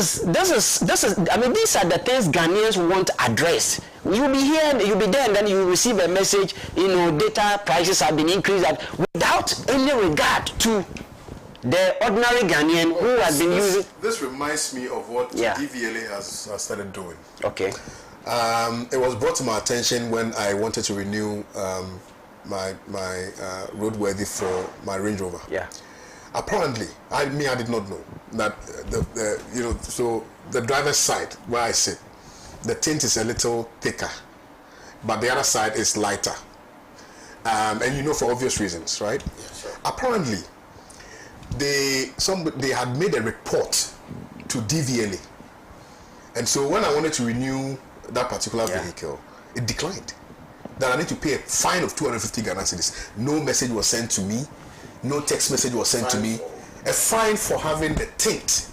I mean, these are the things Ghanaians want addressed. You'll be here, you'll be there, and then you will receive a message, data prices have been increased without any regard to the ordinary Ghanaian who has been using. This reminds me of what DVLA has started doing. Okay. It was brought to my attention when I wanted to renew my roadworthy for my Range Rover. Yeah. Apparently, I did not know that so the driver's side where I sit, the tint is a little thicker, but the other side is lighter. And for obvious reasons, right? Yeah, sure. Apparently, they had made a report to DVLA, and so when I wanted to renew that particular vehicle, it declined. That I need to pay a fine of 250 Ghana cedis. No message was sent to me. No text message was sent to me. A fine for having the tint.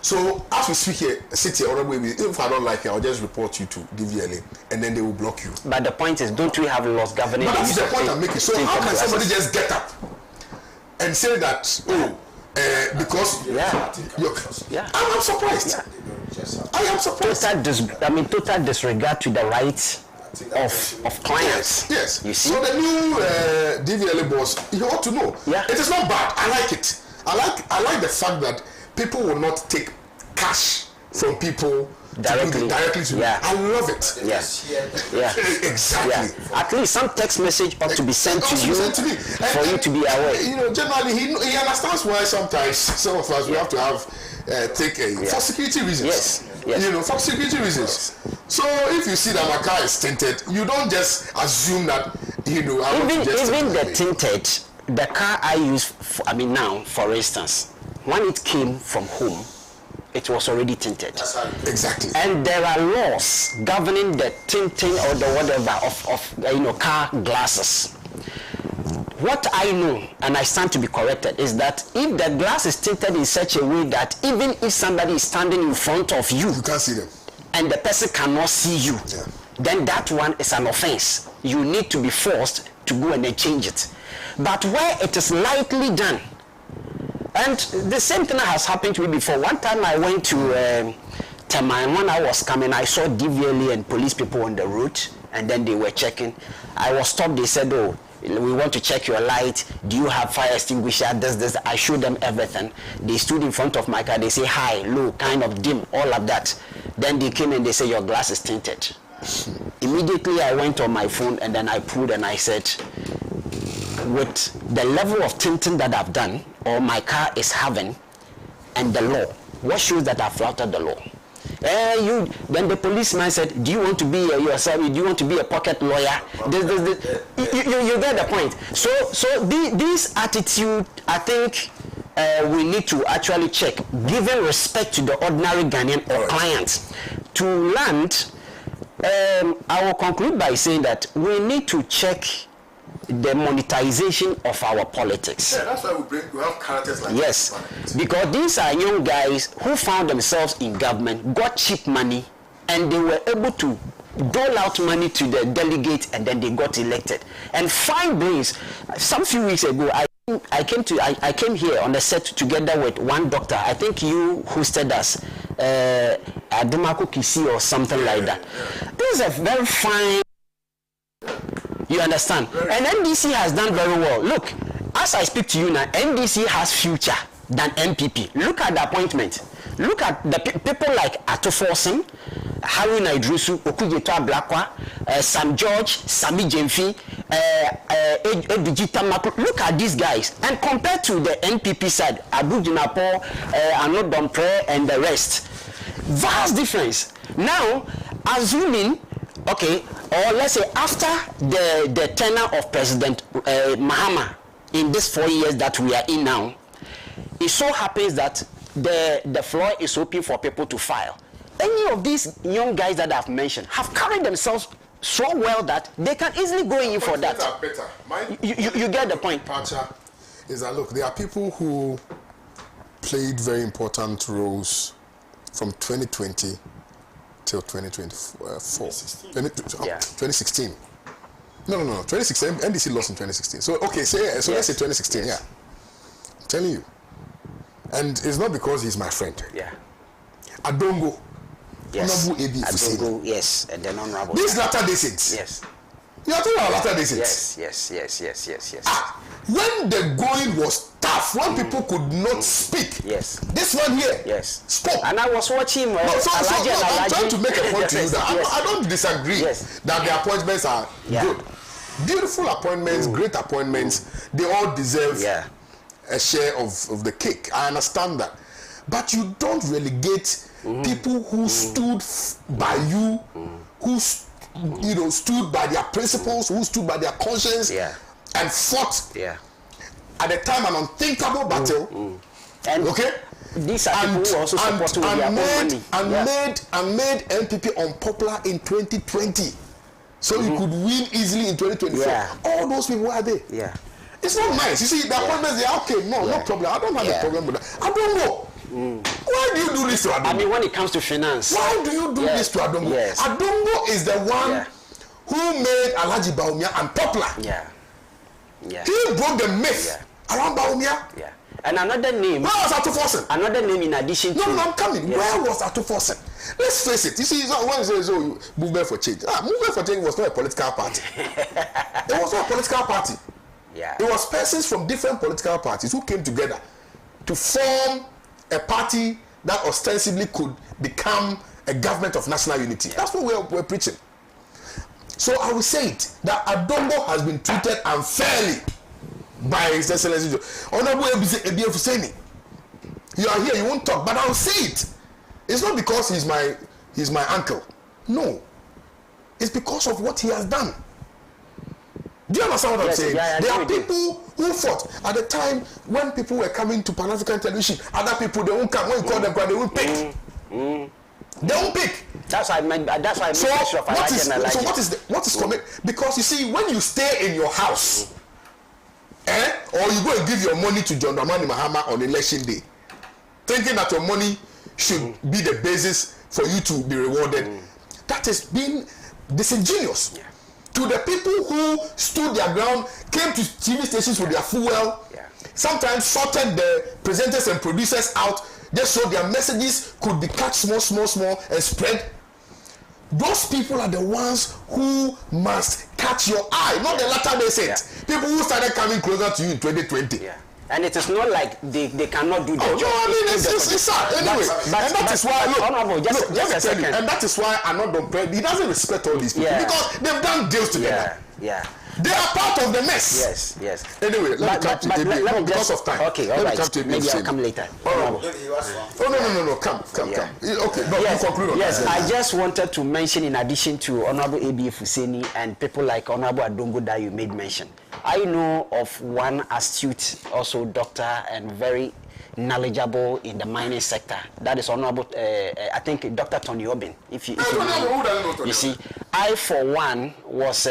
So as we sit here, if I don't like it, I'll just report you to DVLA, and then they will block you. But the point is, don't we have laws governing? But that's the point I'm making. So how can somebody just get up and say that? Because I'm surprised. Yeah. I am surprised. Total disregard to the rights of clients. Yes. You see? So the new DVLA boss, he ought to know. Yeah. It is not bad. I like it. I like the fact that people will not take cash from people directly to me. I love it. Yes. Exactly. Yeah. At least some text message ought to be sent to you for you to be aware. Generally he understands why sometimes some of us we have to have for security reasons. Yes. For security reasons. So if you see that my car is tinted, you don't just assume that even the tinted, the car I use for instance, when it came from home, it was already tinted. Exactly. And there are laws governing the tinting or the whatever of car glasses. What I know, and I stand to be corrected, is that if the glass is tinted in such a way that even if somebody is standing in front of you, you can't see them, and the person cannot see you, then that one is an offense. You need to be forced to go and change it. But where it is lightly done, and the same thing has happened to me before. One time I went to Teman. When I was coming, I saw DVLA and police people on the road, and then they were checking. I was stopped. They said, "Oh, we want to check your light. Do you have fire extinguisher?" This. I showed them everything. They stood in front of my car. They say high, low, kind of dim, all of that. Then they came and they say your glass is tinted. Immediately I went on my phone and then I pulled and I said, with the level of tinting that I've done or my car is having and the law, what shows that I've flouted the law? Then the policeman said, do you want to be yourself? Do you want to be a pocket lawyer? You get the point. So this attitude, I think we need to actually check, giving respect to the ordinary Ghanaian or clients. To land, I will conclude by saying that we need to check the monetization of our politics. Yeah, that's why we have characters like this. Because these are young guys who found themselves in government, got cheap money, and they were able to dole out money to the delegates, and then they got elected. And fine brains. Some few weeks ago, I came here on the set together with one doctor. I think you hosted us, Ademako Kisi or something like that. This is a very fine. You understand? And NDC has done very well. Look, as I speak to you now, NDC has future than MPP. Look at the appointment. Look at the people like Atoforsen, Harry Naidrusu, Okujeto Ablakwa, Sam George, Sami Jemfi, Edujita Maku. Look at these guys. And compared to the NPP side, Abu Jinapo, Arnaud Dompre, and the rest, vast difference. Now, assuming, okay, or let's say after the tenure of President Mahama in these 4 years that we are in now, it so happens that the floor is open for people to file. Any of these young guys that I've mentioned have carried themselves so well that they can easily go in for that. You get the point. Is that, look, there are people who played very important roles from 2020 till 2024. 2016. No. 2016. NDC lost in 2016. So okay, let's say 2016. Yeah, I'm telling you. And it's not because he's my friend. Yeah. Adongo. Yes. Honorable A.B. Adongo, yes, and then Honorable. These latter day saints. Yes. You are talking about latter day saints. Yes. When the going was tough, when people could not speak, yes, this one here, yes, spoke. And I was watching. I'm trying to make a point to you that I don't disagree that the appointments are good, beautiful appointments, great appointments. They all deserve a share of the cake. I understand that, but you don't relegate people who stood by you, who stood by their principles, who stood by their conscience, and fought at the time an unthinkable battle. And these are people who also supported with their own money. And made NPP unpopular in 2020, so you could win easily in 2024. All those people are there. It's not nice. You see, the appointments, they are okay. No problem. I don't have a problem with that. I don't know. Why do you do this to Adongo? I mean, when it comes to finance, why do you do this to Adongo? Adongo is the one who made Alhaji Bawumia unpopular. He broke the myth around Bawumia. And another name. Where was Atufosen? Another name in addition to. No, I'm coming. Where was Atufosen? Let's face it. You see, when you say movement for change, movement for change was not a political party. It was not a political party. It was persons from different political parties who came together to form a party that ostensibly could become a government of national unity. That's what we're preaching. So I will say it, that Adongo has been treated unfairly by His Excellency Honorable A.B. Fuseni. You are here, you won't talk, but I'll say it. It's not because he's my uncle. No. It's because of what he has done. Do you understand what I'm saying? There are people who fought at the time when people were coming to Pan-African television. Other people, they won't come. When you call them, they won't pick. They won't pick. That's why I meant. That's why I meant. So what is coming? Because you see, when you stay in your house, or you go and give your money to John Dramani Mahama on election day, thinking that your money should be the basis for you to be rewarded, that has been disingenuous. To the people who stood their ground, came to TV stations with their fuel, sometimes sorted the presenters and producers out just so their messages could be cut small and spread. Those people are the ones who must catch your eye, not the latter day saints. People who started coming closer to you in 2020. And it is not like they cannot do their job. No, I mean, it's sad. Anyway, and that is why, let me tell you, and that is why I'm not done praying. He doesn't respect all these people because they've done deals together. They are part of the mess. Yes. Anyway, let me come to because of time. Okay, all right. Maybe I'll come later. Oh, no. Come. Okay, no, you conclude on that. I just wanted to mention, in addition to Honorable A.B. Fuseni and people like Honorable Adongo that you made mention, I know of one astute, also doctor and very knowledgeable in the mining sector. That is Honorable, I think, Dr. Tony Obin. If you see, I for one was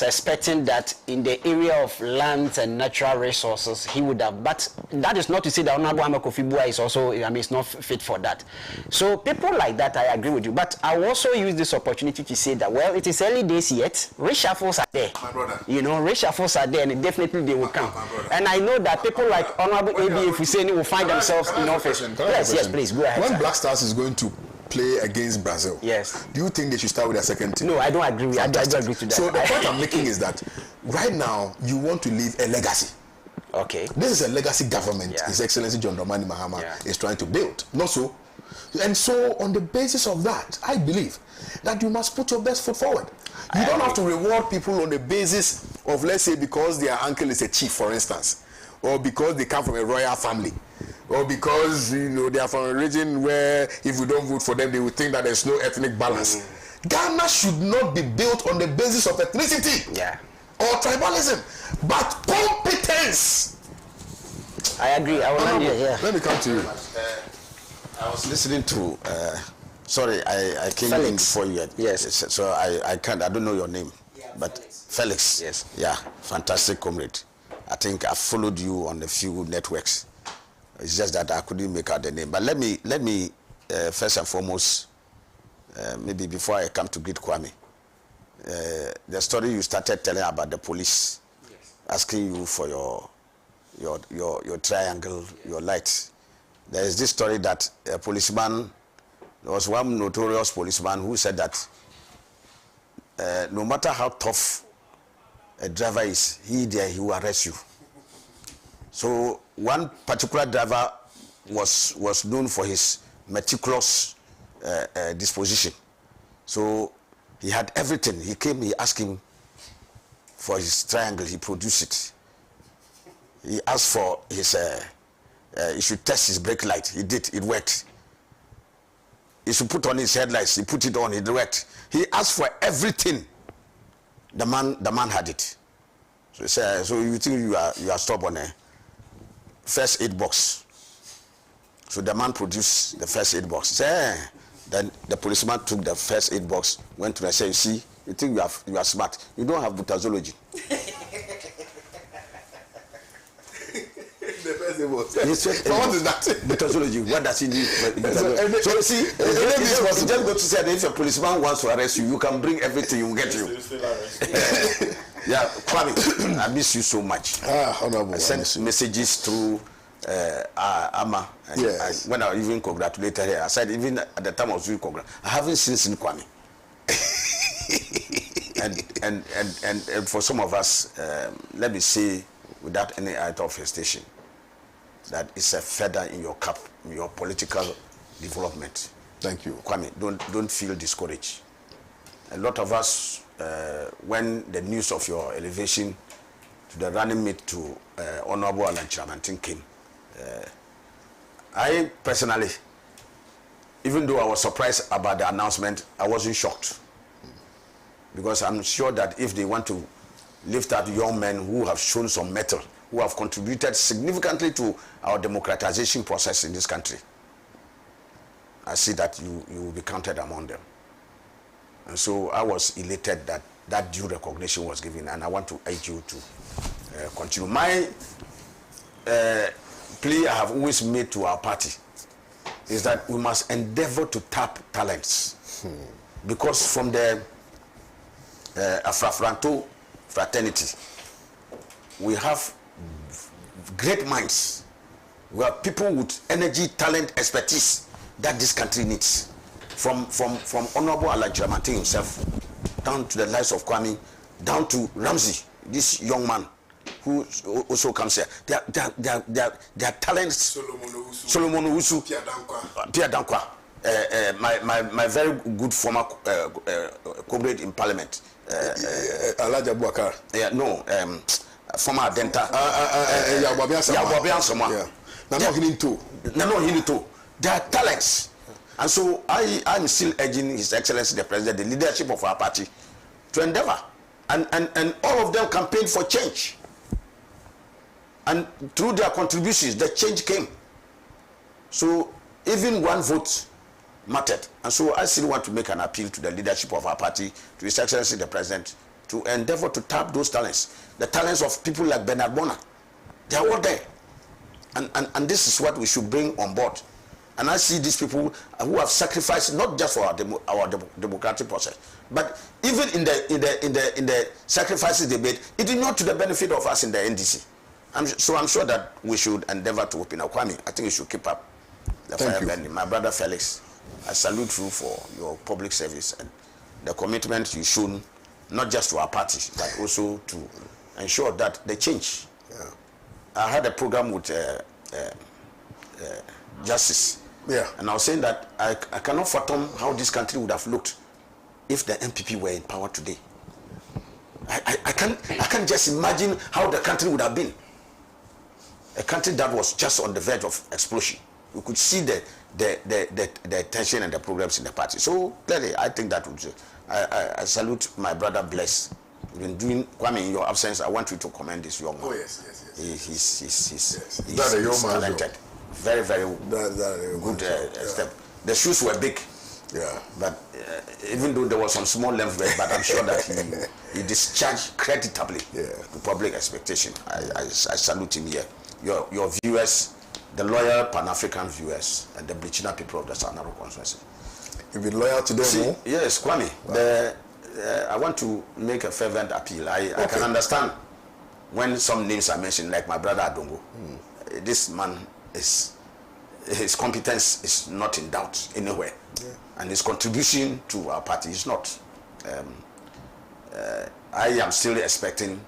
expecting that in the area of lands and natural resources he would have. But that is not to say that Honorable Amakofi Bua is also, I mean, it's not fit for that. So people like that, I agree with you. But I will also use this opportunity to say that, well, it is early days yet. Reshuffles are there. My brother. You know, reshuffles are there, and definitely they will come. And I know that people like Honorable A.B. Fuseni will find themselves in office. Yes, please, go ahead. When Black Stars is going to play against Brazil, do you think they should start with their second team? No, I don't agree. I don't agree to that. So the point I'm making is that right now you want to leave a legacy. Okay. This is a legacy government His Excellency John Dramani Mahama is trying to build. Not so. And so on the basis of that, I believe that you must put your best foot forward. You don't have to reward people on the basis of, let's say, because their uncle is a chief, for instance, or because they come from a royal family, or because they are from a region where if we don't vote for them, they will think that there's no ethnic balance. Ghana should not be built on the basis of ethnicity or tribalism, but competence. I agree. Let me come to you. I was listening to. Sorry, I came in before you. Yes. So I can't. I don't know your name, but Felix. Yes. Yeah, fantastic comrade. I think I followed you on a few networks. It's just that I couldn't make out the name. But let me first and foremost, maybe before I come to greet Kwame, the story you started telling about the police asking you for your triangle, your lights. There is this story that a policeman There was one notorious policeman who said that no matter how tough a driver is, he will arrest you. So one particular driver was known for his meticulous disposition. So he had everything. He came, he asked him for his triangle, he produced it. He asked for his, he should test his brake light. He did, it worked. He should put on his headlights, he put it on, it worked. He asked for everything. The man had it. So he said, so you think you are stubborn, eh? First aid box. So the man produced the first aid box. Then the policeman took the first aid box, went to the say, you see, you think you are smart. You don't have butazology. The first aid box. He said, what is that? Butazology. What does he need? So you see, just go to say that if a policeman wants to arrest you, you can bring everything, you will get you. Yeah, Kwame, I miss you so much. Honorable. I sent messages through Ama. And Yes. when I even congratulated her, I said, even at the time I was doing I haven't seen Kwame. and for some of us, let me say, without any out of hesitation, that it's a feather in your cap, in your political development. Thank you. Kwame, don't feel discouraged. A lot of us, when the news of your elevation to the running mate to Honorable Alan Chamantin came, I personally, even though I was surprised about the announcement, I wasn't shocked. Because I'm sure that if they want to lift up young men who have shown some mettle, who have contributed significantly to our democratization process in this country, I see that you will be counted among them. And so I was elated that due recognition was given, and I want to urge you to continue. My plea I have always made to our party is that we must endeavor to tap talents. Because from the Afrafranto fraternity, we have great minds. We have people with energy, talent, expertise that this country needs. From Honorable Alan Chamantin himself, down to the likes of Kwame, down to Ramsey, this young man who also comes here. Their talents. Solomon Owusu. Pierre Dankwa. My very good former comrade in Parliament. Alaja Buakar. Former Adenta. Yeah. Nano Hinito. Their talents. And so I'm still urging His Excellency the President, the leadership of our party, to endeavor. And all of them campaigned for change. And through their contributions, the change came. So even one vote mattered. And so I still want to make an appeal to the leadership of our party, to His Excellency the President, to endeavor to tap those talents. The talents of people like Bernard Bonner. They are all there. And this is what we should bring on board. And I see these people who have sacrificed not just for our democratic process, but even in the sacrifices they made, it is not to the benefit of us in the NDC. So I'm sure that we should endeavor to open up. Kwame, I think you should keep up the fire burning. My brother Felix, I salute you for your public service and the commitment you've shown, not just to our party, but also to ensure that the change. Yeah. I had a program with Justice. Yeah. And I was saying that I cannot fathom how this country would have looked if the MPP were in power today. I can't just imagine how the country would have been. A country that was just on the verge of explosion. We could see the tension and the problems in the party. So clearly, I think that would. I salute my brother Bless. You've been doing, Kwame, in your absence. I want you to commend this young man. Oh yes. He's talented. Very, very good step. The shoes were big. Yeah. But even though there was some small length, but I'm sure that he discharged creditably to public expectation. I salute him here. Your viewers, the loyal Pan-African viewers, and the Brichina people of the Sanaro constituency. You've been loyal to them, Yes, Kwame. I want to make a fervent appeal. I can understand when some names are mentioned, like my brother Adongo. This man is his competence is not in doubt anywhere, and his contribution to our party is not. I am still expecting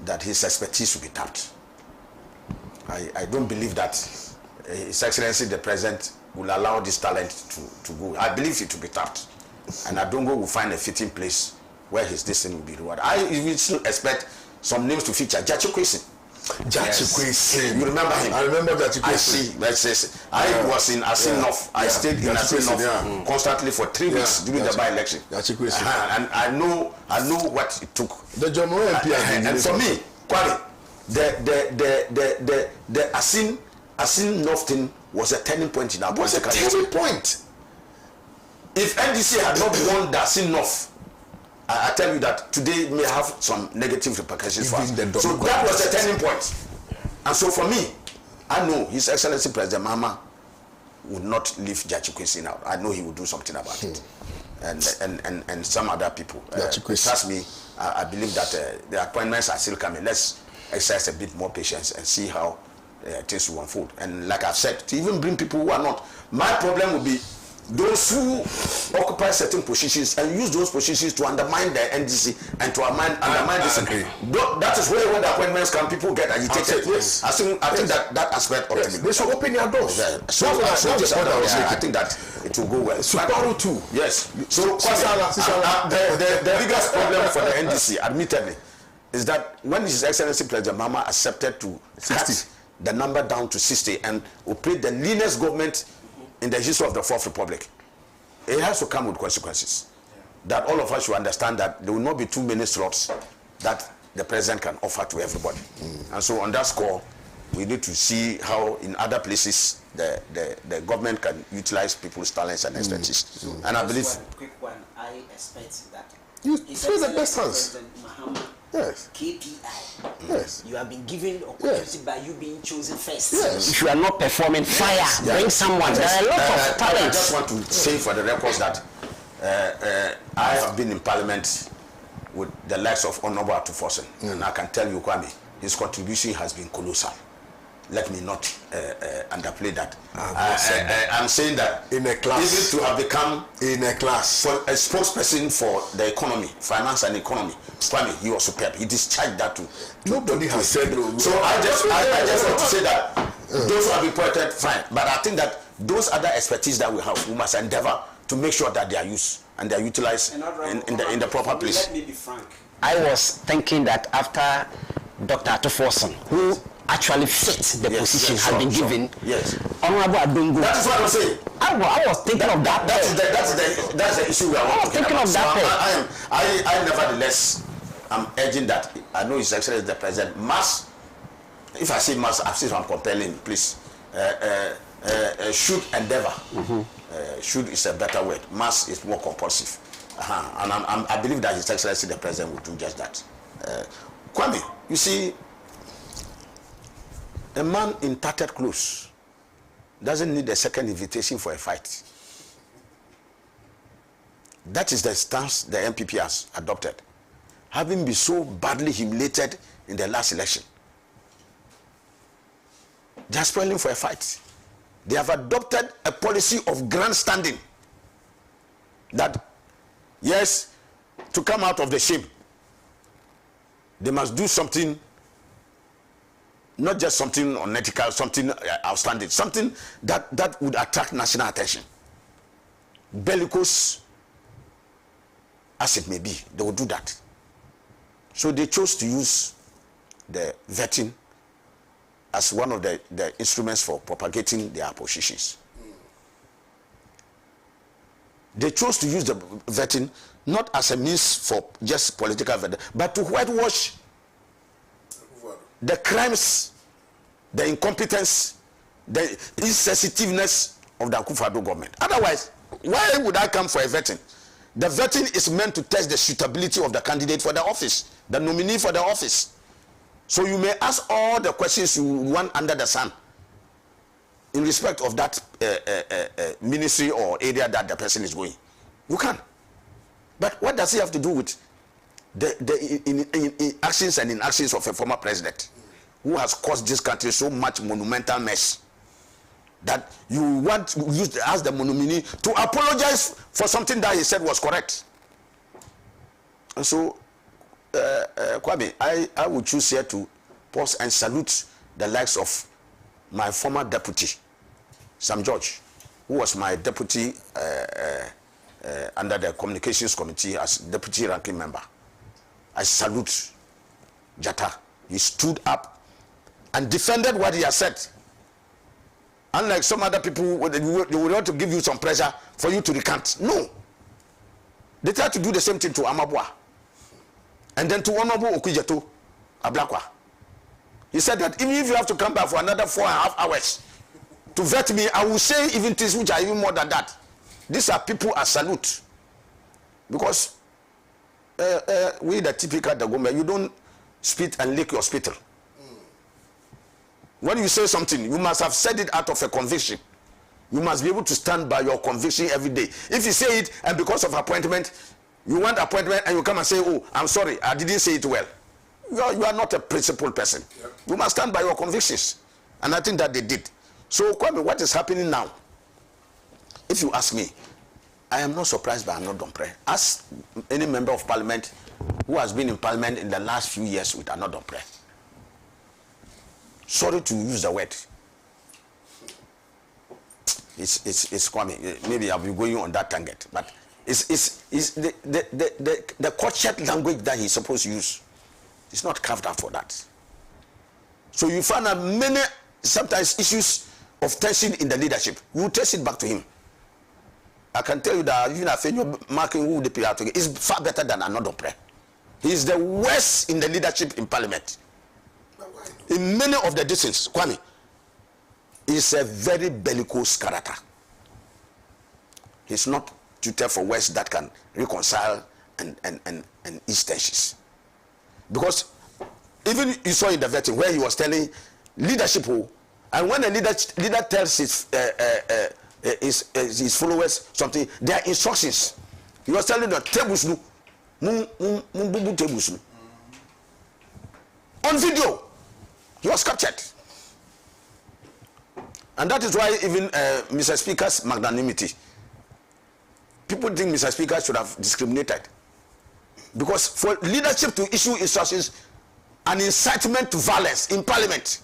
that his expertise will be tapped. I don't believe that His Excellency the President will allow this talent to go. I believe it will be tapped, and Adongo will find a fitting place where his destiny will be rewarded. I will still expect some names to feature. Jachukwesi. Jachukwesi. You remember him? I remember Jachukwesi. I was in Asinov. I stayed in Asinov constantly for 3 weeks during the by-election. And I know what it took. The Jamhuri MP and for me, Kwame, the Asinov thing was a turning point in our political history. Turning point. If NDC had not won the Asinov, I tell you that today may have some negative repercussions for us. So that was a turning point. And so for me, I know His Excellency President Mahama would not leave Jachukwesi out. I know he would do something about it. And some other people. Trust me, I believe that the appointments are still coming. Let's exercise a bit more patience and see how things will unfold. And like I've said, to even bring people who are not, my problem will be those who occupy certain positions and use those positions to undermine the NDC and to undermine this. That is where when the appointments come, people get agitated. Yes. I think that aspect of it. They should open their doors. I think that it will go well. Subaru too. Yes. So the biggest problem for the NDC, admittedly, is that when His Excellency President Mahama accepted to cut the number down to 60 and operate the leanest government in the history of the Fourth Republic, it has to come with consequences. That all of us should understand that there will not be too many slots that the president can offer to everybody. And so on that score, we need to see how in other places the government can utilize people's talents and expertise. And I believe... Quick one, I expect that. You feel the best hands. Yes. KPI. Yes. You have been given opportunity by you being chosen first. Yes. If you are not performing, fire. Bring someone. There are a lot of talent. I just want to say for the records that I have been in Parliament with the likes of Honorable Atufosen, and I can tell you, Kwame, his contribution has been colossal. Let me not underplay that. I'm saying that in a class, even to have become in a class for a spokesperson for the economy, finance and economy, Kwame, he was superb. He discharged that too. Nobody has said no. So I just want to say that those who have been appointed, fine. But I think that those other expertise that we have, we must endeavor to make sure that they are used and they are utilized in the proper place. Let me be frank. I was thinking that after Dr. Atufosen, who actually fit the position, had been given. Yes. Honorable Adongo. That is what I'm saying. I was thinking of that. That's the issue we are thinking of that. I nevertheless am urging that. I know His Excellency the President must. If I say must, I say I'm compelling. Please, should endeavor. Should is a better word. Must is more compulsive. And I believe that His Excellency the President will do just that. Kwame, you see. A man in tattered clothes doesn't need a second invitation for a fight. That is the stance the MPP has adopted. Having been so badly humiliated in the last election, they are spoiling for a fight. They have adopted a policy of grandstanding. That, yes, to come out of the shame, they must do something. Not just something unethical, something outstanding, something that would attract national attention. Bellicose as it may be, they will do that. So they chose to use the vetting as one of the instruments for propagating their positions. They chose to use the vetting not as a means for just political vetting, but to whitewash the crimes, the incompetence, the insensitiveness of the Akufo-Addo government. Otherwise, why would I come for a vetting? The vetting is meant to test the suitability of the candidate for the office, the nominee for the office. So you may ask all the questions you want under the sun in respect of that ministry or area that the person is going. You can. But what does it have to do with the actions and inactions of a former president who has caused this country so much monumental mess? that you want to ask the nominee to apologize for something that he said was correct. And so, Kwame, I would choose here to pause and salute the likes of my former deputy, Sam George, who was my deputy under the communications committee as deputy ranking member. I salute Jata. He stood up and defended what he has said. Unlike some other people, they would want to give you some pressure for you to recant. No. They tried to do the same thing to Amabwa. And then to Honorable Okujeto Ablakwa. He said that even if you have to come back for another 4.5 hours to vet me, I will say even things which are even more than that. These are people I salute. Because we the typical Dagomba, you don't spit and lick your spittle. When you say something, you must have said it out of a conviction. You must be able to stand by your conviction every day. If you say it and because of appointment, you want appointment and you come and say, oh, I'm sorry, I didn't say it well. You are not a principled person. Yep. You must stand by your convictions. And I think that they did. So, Kwame, what is happening now? If you ask me, I am not surprised by Arnaud Dompré. Ask any member of parliament who has been in parliament in the last few years with Arnaud Dompré. Sorry to use the word. It's Kwame. Maybe I'll be going on that tangent, but it's the courtship language that he's supposed to use. It's not carved out for that. So you find that many sometimes issues of tension in the leadership. You trace it back to him. I can tell you that even if you're marking who the PR is far better than Arnaud Dompré. He is the worst in the leadership in parliament. In many of the decisions, Kwame is a very bellicose character. He's not tutor for words that can reconcile and ease tensions. Because even you saw in the vetting where he was telling leadership, and when a leader tells his followers something, their instructions, he was telling them tables tables on video. He was captured. And that is why even Mr. Speaker's magnanimity, people think Mr. Speaker should have discriminated. Because for leadership to issue instructions, an incitement to violence in parliament.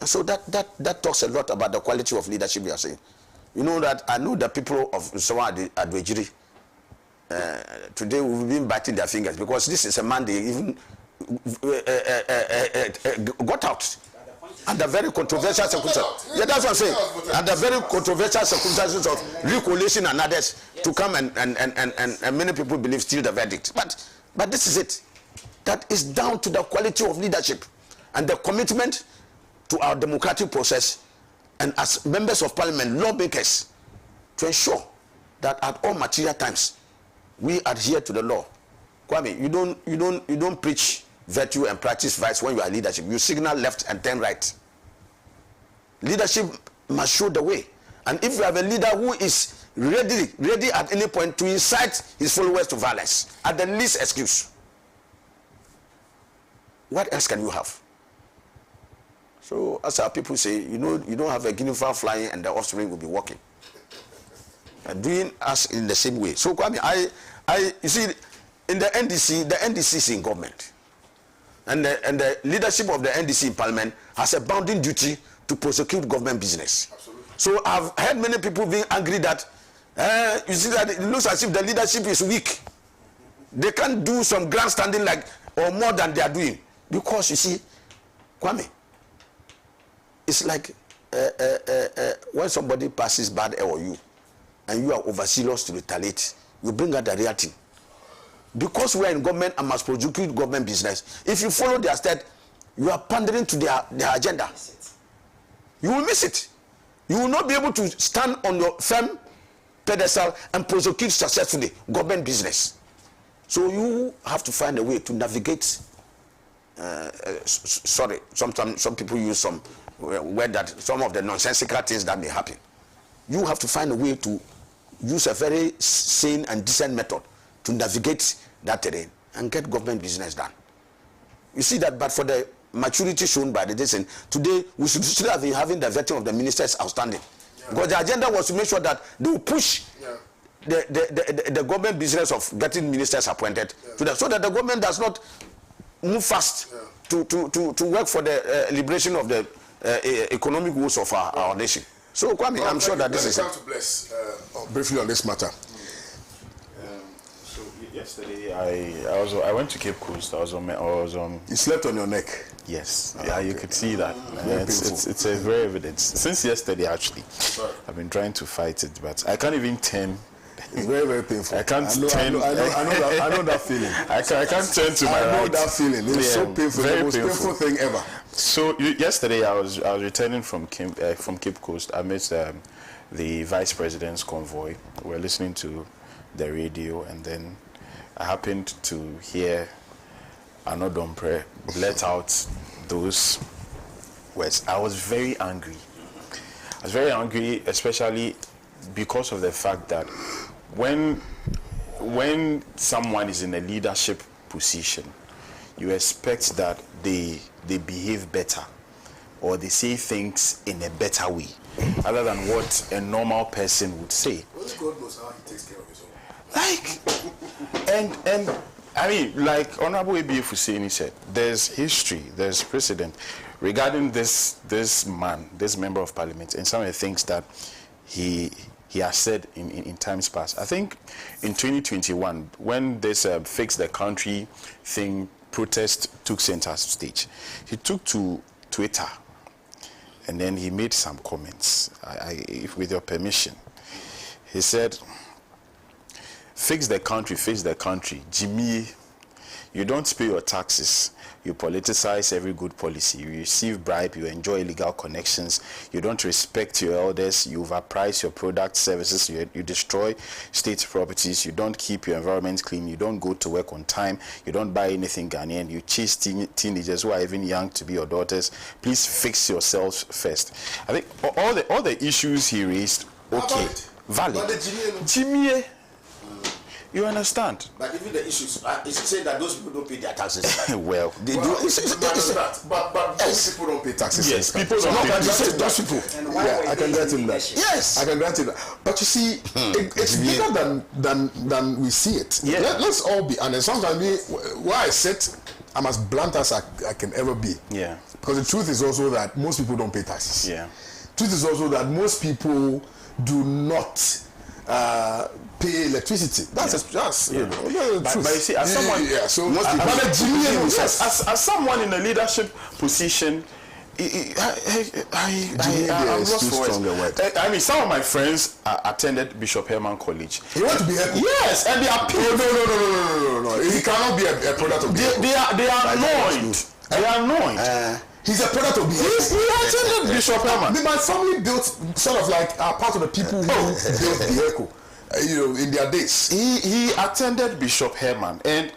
And so that talks a lot about the quality of leadership we are saying. You know that I know the people of Sawa Adwejiri, today we've been biting their fingers because this is a man they even got out under very controversial circumstances. Yeah, that's what I'm saying. Under very controversial circumstances of recoalition and others to come and many people believe still the verdict. But this is it. That is down to the quality of leadership and the commitment to our democratic process, and as members of parliament, lawmakers, to ensure that at all material times we adhere to the law. Kwame, you don't preach virtue and practice vice when you are leadership. You signal left and turn right. Leadership must show the way. And if you have a leader who is ready at any point to incite his followers to violence, at the least excuse, what else can you have? So as our people say, you don't have a guinea fowl flying and the offspring will be walking. Doing us in the same way. So Kwame, you see, in the NDC is in government. And the leadership of the NDC in parliament has a bounding duty to prosecute government business. Absolutely. So I've heard many people being angry that you see that it looks as if the leadership is weak. They can't do some grandstanding like or more than they are doing. Because you see, Kwame, it's like when somebody passes bad air on you and you are overzealous to retaliate, you bring out the real thing. Because we are in government and must prosecute government business, if you follow their step, you are pandering to their agenda. You will miss it. You will not be able to stand on your firm pedestal and prosecute successfully government business. So you have to find a way to navigate. Sorry, sometimes some people use some word that some of the nonsensical things that may happen. You have to find a way to use a very sane and decent method to navigate that terrain and get government business done. You see that, but for the maturity shown by the decision. Today, we should still have been having the vetting of the ministers outstanding. Because the agenda was to make sure that they will push the government business of getting ministers appointed to them, so that the government does not move fast to work for the liberation of the economic woes of our nation. So, Kwame, I'm sure that this is... to bless briefly on this matter. So yesterday, I went to Cape Coast. I was on. You slept on your neck. Yes, you could see that. It's a very evident. Since yesterday, actually, I've been trying to fight it, but I can't even turn. It's very, very painful. I can't turn. I know that feeling. I can't turn to my right. I know that feeling. It's so painful. Very the most painful thing ever. So yesterday, I was returning from Cape Coast. I met the Vice President's convoy. We were listening to the radio, and then I happened to hear Anodompre let out those words. I was very angry. I was very angry, especially because of the fact that when someone is in a leadership position, you expect that they behave better, or they say things in a better way, other than what a normal person would say. Well, God knows how he takes care of his own. Like, and I mean, like Honorable A.B.F. Husseini said, there's history, there's precedent regarding this man, this member of parliament, and some of the things that he has said in times past. I think in 2021, when this Fix the Country thing protest took center stage, he took to Twitter, and then he made some comments. With your permission, he said, fix the country, Jimmy, you don't pay your taxes, you politicize every good policy, you receive bribe, you enjoy illegal connections, you don't respect your elders, you overprice your product services, you destroy state properties, you don't keep your environment clean, you don't go to work on time, you don't buy anything Ghanaian, you chase teenagers who are even young to be your daughters. Please fix yourselves first. I think all the issues he raised, okay, valid. But the Jimmy, you understand? But even the issues, it's saying that those people don't pay their taxes. Well, they do. But those people don't pay taxes. Yes, people don't pay taxes. Those people. Yeah, I can grant him that. Yes, I can grant him that. But you see, it's bigger than we see it. Yeah. Let's all be honest. Sometimes where I sit, I'm as blunt as I can ever be. Yeah. Because the truth is also that most people don't pay taxes. Yeah. Truth is also that most people do not pay electricity. That's you know, the truth. But you see, as someone, as someone in a leadership position, I'm lost for words. I mean, some of my friends attended Bishop Herman College. He went to be Herman. Yes, and they are people. No. He cannot be a product of they are annoyed. They are annoyed. He's a product of behavior. He attended Bishop Herman. My family built sort of like part of the people who built Bieko, in their days. He attended Bishop Herman, and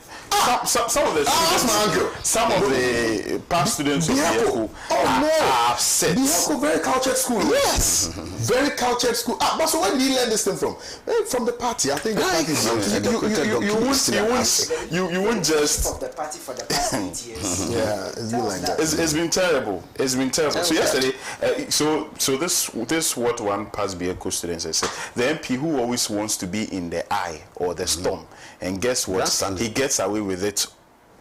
some of the that's my uncle. Some of the past students of Bieko are upset. Bieko, very cultured school. Yes, very cultured school. But so where did he learn this thing from? From the party. I think the party you won't just of the party for the past 8 years. Yeah, it's been like that. It's been terrible. It's been terrible. So yesterday, so this what one past Bieko students I said, the MP who always wants to be in the eye or the storm, and guess what? He gets away with it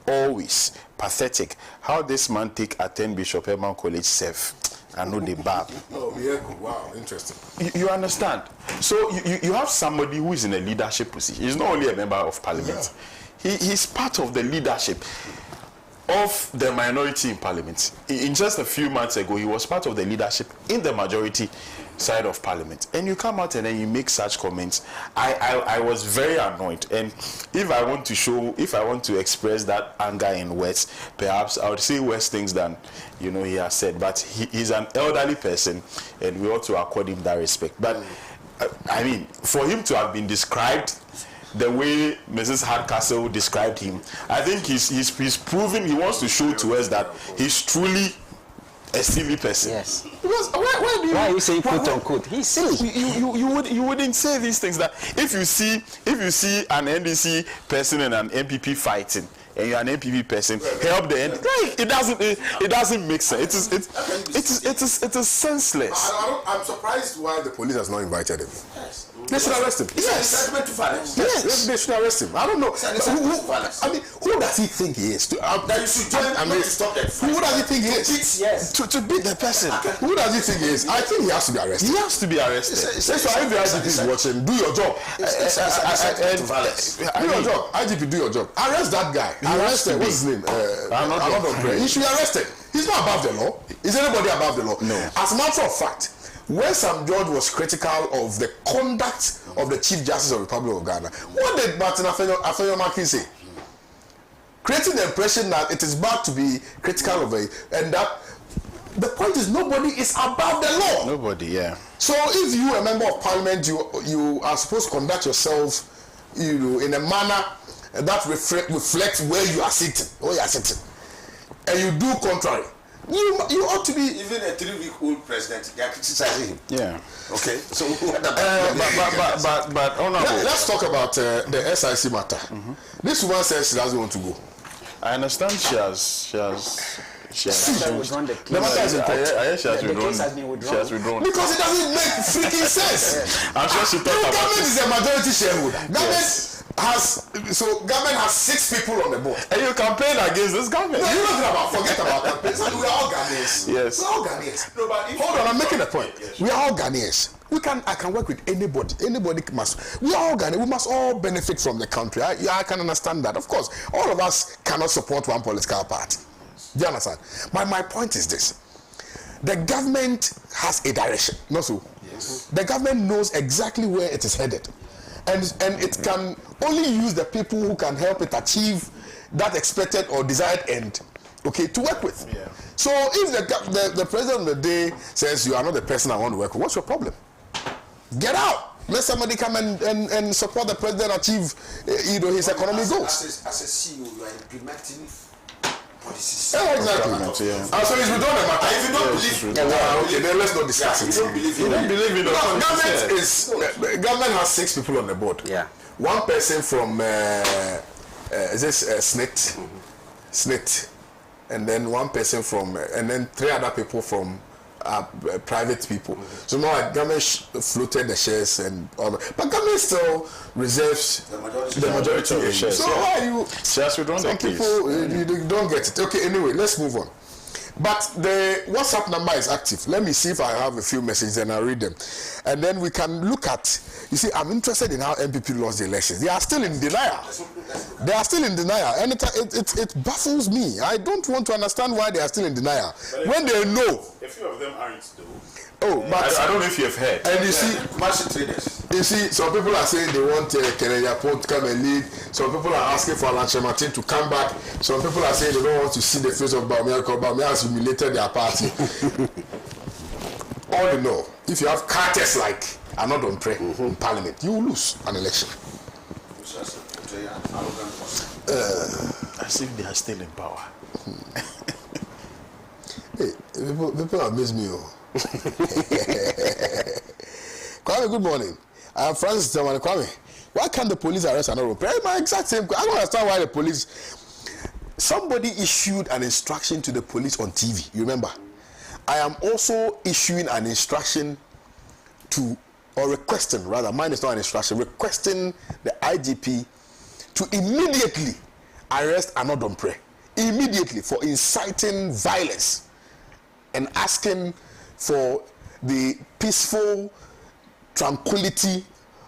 always. Pathetic. How this man attend Bishop Herman College safe? I know the bad. Oh, yeah. Wow, interesting. You understand? So you have somebody who is in a leadership position. He's not only a member of parliament. Yeah. He's part of the leadership of the minority in parliament. In just a few months ago, he was part of the leadership in the majority side of parliament, and you come out and then you make such comments. I was very annoyed, and if I want to express that anger in words, perhaps I would say worse things than he has said. But he's an elderly person, and we ought to accord him that respect. But I mean, for him to have been described the way Mrs. Hardcastle described him, I think he's proven, he wants to show to us that he's truly a silly person. Yes. Because why are you saying quote unquote? He's silly. You wouldn't say these things. That if you see an NDC person and an MPP fighting, and you're an NPP person, help the end. Like, it doesn't make sense. It is senseless. I'm surprised why the police has not invited him. Yes. They should arrest him. Yes. Yes, they should arrest him. I don't know. Who does he think he is? That you should join. Who does he think he is? Yes. To beat the person. Who does he think he is? I think he has to be arrested. He has to be arrested. That's why if the IGP is watching, do your job. Do your job. IGP, do your job. Arrest that guy. Arrest him. What's his name? He should be arrested. He's not above the law. Is anybody above the law? No. As a matter of fact, when Sam George was critical of the conduct of the Chief Justice of the Republic of Ghana, what did Martin Afenyo-Markin say? Creating the impression that it is bad to be critical of a, and that the point is nobody is above the law. Nobody, yeah. So if you, a member of Parliament, you are supposed to conduct yourself, in a manner that reflects where you are sitting, and you do contrary. You ought to be. Even a 3-week-old president, they are criticizing him. Yeah. Okay. So, but honorable. Let's talk about the SIC matter. This woman says she doesn't want to go. I understand she has withdrawn the case. The matter is in court. She has The case has been withdrawn. She has withdrawn. Because it doesn't make freaking sense. I'm sure she thought about Government it. is a majority shareholder. Government has 6 people on the board. And you campaign against this government. No, forget about campaigns. We are all Ghanaians. Yes. We're all Ghanaians. No, but hold on, I'm making a point. Yes. We are all Ghanaians. I can work with anybody. Anybody must. We are all Ghanaians. We must all benefit from the country. I can understand that. Of course, all of us cannot support one political party. Do you understand? My point is this. The government has a direction. Not so. Yes. The government knows exactly where it is headed. And it can only use the people who can help it achieve that expected or desired end, to work with. Yeah. So if the president of the day says you are not the person I want to work with, what's your problem? Get out. Let somebody come and support the president achieve his economic goals. As a CEO, you are implementing policies. Yeah, exactly. So he's withdrawn the matter. If you don't believe, then let's not discuss it. You don't believe in the government has 6 people on the board. Yeah. One person from SNIT, and then one person from, and then 3 other people from private people. So now government floated the shares and all that. But government still reserves the majority of the shares. So why are you? Yes, we don't Some people you don't get it. Okay, anyway, let's move on. But the WhatsApp number is active. Let me see if I have a few messages and I'll read them. And then we can look at, you see, I'm interested in how MPP lost the elections. They are still in denial. They are still in denial. And it baffles me. I don't want to understand why they are still in denial. When they know. A few of them aren't though. Oh, but I don't know if you have heard. And you see, traders. You see, some people are saying they want Kennedy Apo to come and lead. Some people are asking for Alan Martin to come back. Some people are saying they don't want to see the face of Bawumia because Bawumia has humiliated their party. All you know, if you have carters like Anodon Pre in Parliament, you will lose an election. As if they are still in power. Hey, people have missed me. Kwame, good morning. I'm Francis Tamani. Kwame, why can't the police arrest another? My exact same. I don't understand why the police. Somebody issued an instruction to the police on TV. You remember? I am also issuing an instruction to, or requesting rather. Mine is not an instruction. Requesting the IGP to immediately arrest Anodon Pre. Immediately for inciting violence and asking for the peaceful tranquility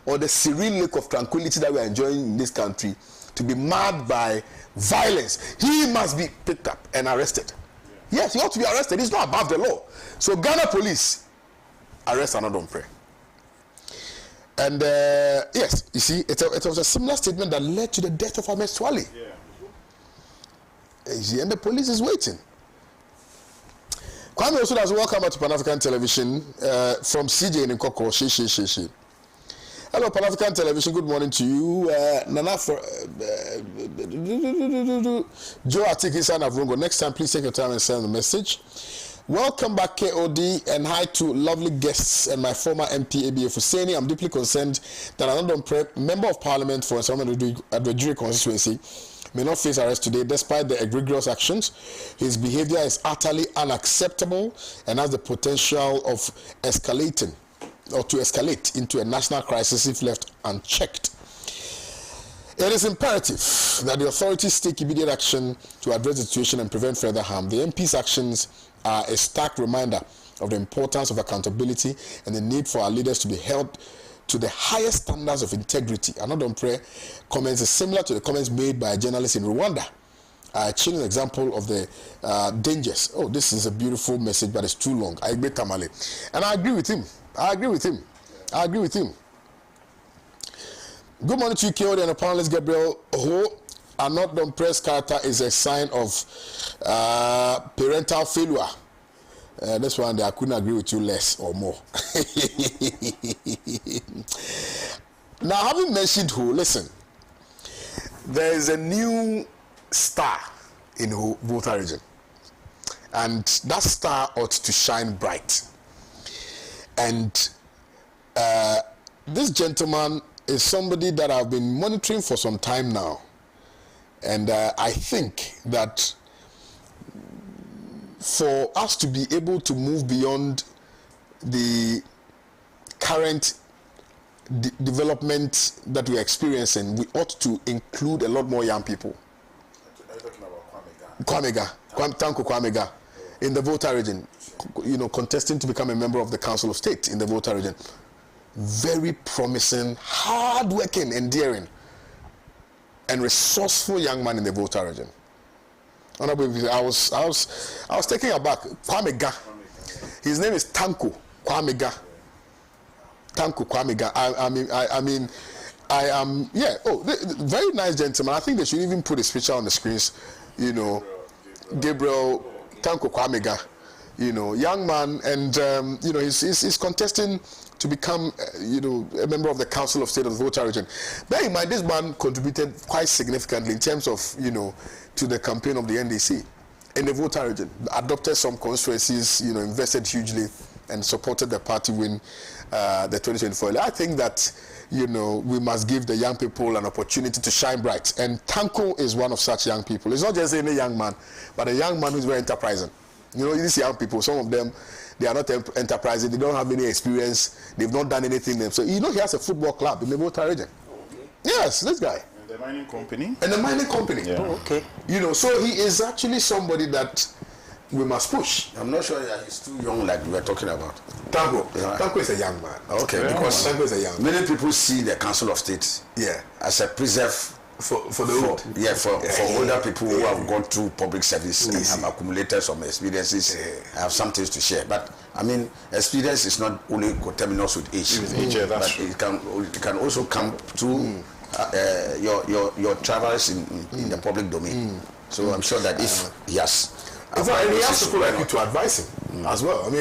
or the serene look of tranquility that we are enjoying in this country to be marred by violence. He must be picked up and arrested. Yes, he ought to be arrested. He's not above the law. So Ghana police arrest Anodon Pre. And yes, you see, it was a similar statement that led to the death of Ahmed Swale. You see, and the police is waiting. Kwame Owusu does welcome to Pan-African Television from CJ in Nkoko. She. Hello, Pan-African Television. Good morning to you. Nana for Joe Atiki of Rungo. Next time, please take your time and send the message. Welcome back, KOD, and hi to lovely guests and my former MP, ABA Fuseni. I'm deeply concerned that Anodon Pre, Member of Parliament for Adwajiri constituency, may not face arrest today despite the egregious actions. His behavior is utterly unacceptable and has the potential of escalating or to escalate into a national crisis if left unchecked. It is imperative that the authorities take immediate action to address the situation and prevent further harm. The MP's actions are a stark reminder of the importance of accountability and the need for our leaders to be held to the highest standards of integrity. Anodompre comments is similar to the comments made by a journalist in Rwanda. A chilling example of the dangers. Oh, this is a beautiful message, but it's too long. I agree, Tamale. And I agree with him. Good morning to you, Kyo, and the panelist Gabriel. Who are not done press character is a sign of parental failure. This one, I couldn't agree with you less or more. Now, having mentioned who, listen, there is a new star in Volta region, and that star ought to shine bright. And this gentleman is somebody that I've been monitoring for some time now, and I think that for us to be able to move beyond the current development that we're experiencing, we ought to include a lot more young people. Are you talking about Tanko Kwame in the Volta region, contesting to become a member of the Council of State in the Volta region. Very promising, hard-working, endearing, and resourceful young man in the Volta region. I was taken aback. Kwame. His name is Tanko Kwame. Tanko Kwame. I am very nice gentleman. I think they should even put his picture on the screens. Gabriel Tanko Kwame. Young man, and he's contesting to become a member of the Council of State of the Volta region. Bear in mind, this man contributed quite significantly in terms of to the campaign of the NDC in the Volta region. Adopted some constituencies, invested hugely and supported the party win the 2024. I think that we must give the young people an opportunity to shine bright, and Tanko is one of such young people. It's not just any young man, but a young man who's very enterprising. These young people, some of them, they are not enterprising, they don't have any experience, they've not done anything. So he has a football club in the Volta region. Okay. Yes, this guy. And the mining company? And the mining company. Yeah. Oh, okay. So he is actually somebody that we must push. I'm not sure that he's too young like we were talking about. Tanko is a young man. Okay, because Tanko is a young man. many people see the Council of State as a preserve for the old. For older people who have gone through public service and have accumulated some experiences, have some things to share. But experience is not only coterminous with age. But it can also come through your travels in the public domain. So I'm sure that if he has. And he has people like you to advise him as well. I'm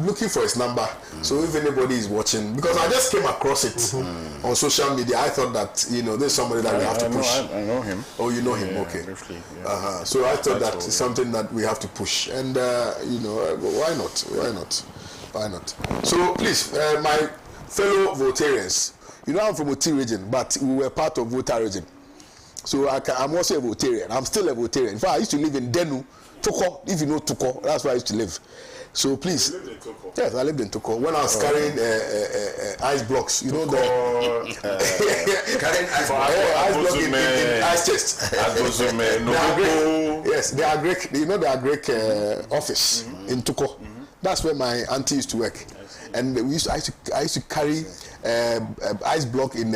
looking for his number. So if anybody is watching, because I just came across it on social media, I thought that there's somebody that we have to push. I know him. Oh, you know him? Okay. Briefly, So I thought that is something that we have to push, and why not? So please, my fellow Voltarians, I'm from Oti region, but we were part of Volta region. So I'm also a Voltarian. I'm still a Voltarian. In fact, I used to live in Denu, Toko. If you know Toko, that's where I used to live. So please. You lived in Toko? Yes, I lived in Toko. When I was carrying ice blocks, carrying ice blocks in ice chest. Yes, the Agrek, the Agrek office in Toko. That's where my auntie used to work. And I used to carry ice block in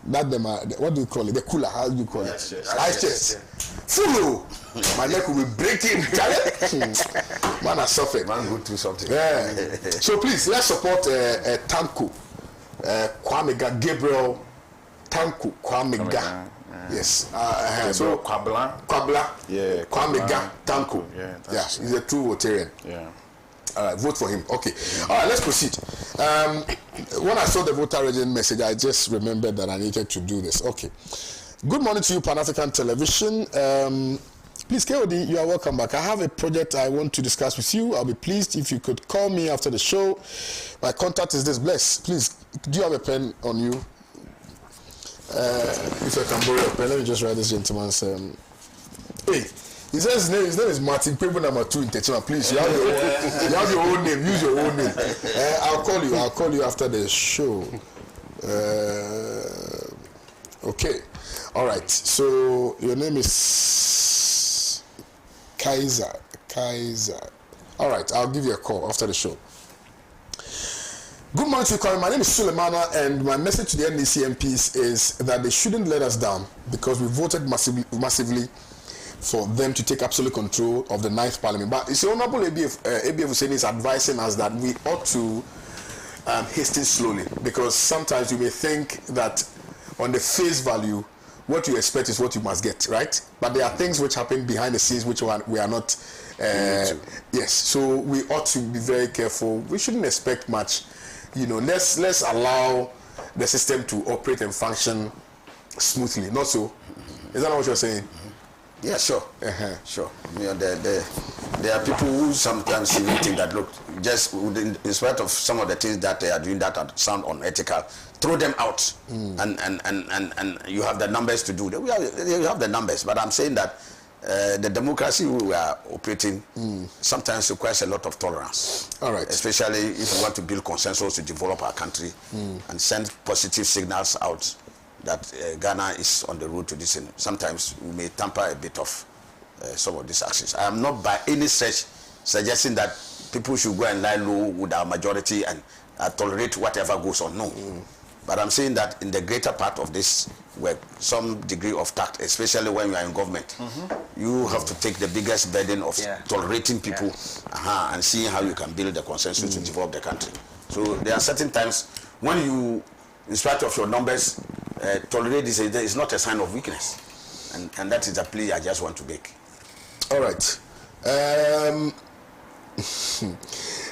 what do you call it? The cooler, how do you call it? Ice chest. Full. My neck will be breaking. Man, I suffered. Man, go through something. Yeah. So please, let's support Tanko Kwame Gabriel Tanko Kwame. Yes. So Kwabla. Yeah. Kwame Tanko. Yeah, he's a true Voltarian. Yeah. All right, vote for him. Okay. All right, let's proceed. When I saw the Volta region message, I just remembered that I needed to do this. Okay. Good morning to you, Pan-African Television. Please, KOD, you are welcome back. I have a project I want to discuss with you. I'll be pleased if you could call me after the show. My contact is this. Bless. Please, do you have a pen on you? If I can borrow your pen, let me just write this gentleman's. Hey, he says his name is Martin Pebo number 2 in Techima. Please, you have your own name. Use your own name. I'll call you after the show. Okay. All right. So your name is Kaiser. All right. I'll give you a call after the show. Good morning to you, Kwame. My name is Suleimana, and my message to the NDC MPs is that they shouldn't let us down because we voted massively for them to take absolute control of the 9th Parliament. But you see, Honorable ABF Hussein is advising us that we ought to hasten slowly, because sometimes you may think that on the face value, what you expect is what you must get, right? But there are things which happen behind the scenes which we are not. Yes, so we ought to be very careful. We shouldn't expect much. Let's allow the system to operate and function smoothly. Not so. Is that not what you're saying? Yeah, sure. Sure. There are people who sometimes even think that, look, just in spite of some of the things that they are doing that sound unethical, throw them out, and you have the numbers to do. You have the numbers, but I'm saying that the democracy we are operating sometimes requires a lot of tolerance. All right. Especially if we want to build consensus to develop our country and send positive signals out that Ghana is on the road to this. And sometimes we may tamper a bit of some of these actions. I am not by any stretch suggesting that people should go and lie low with our majority and tolerate whatever goes on. No. But I'm saying that in the greater part of this work, some degree of tact, especially when you are in government, you have to take the biggest burden of tolerating people and seeing how you can build the consensus to develop the country. So there are certain times when you, in spite of your numbers, tolerate this is not a sign of weakness. And that is the plea I just want to make. All right.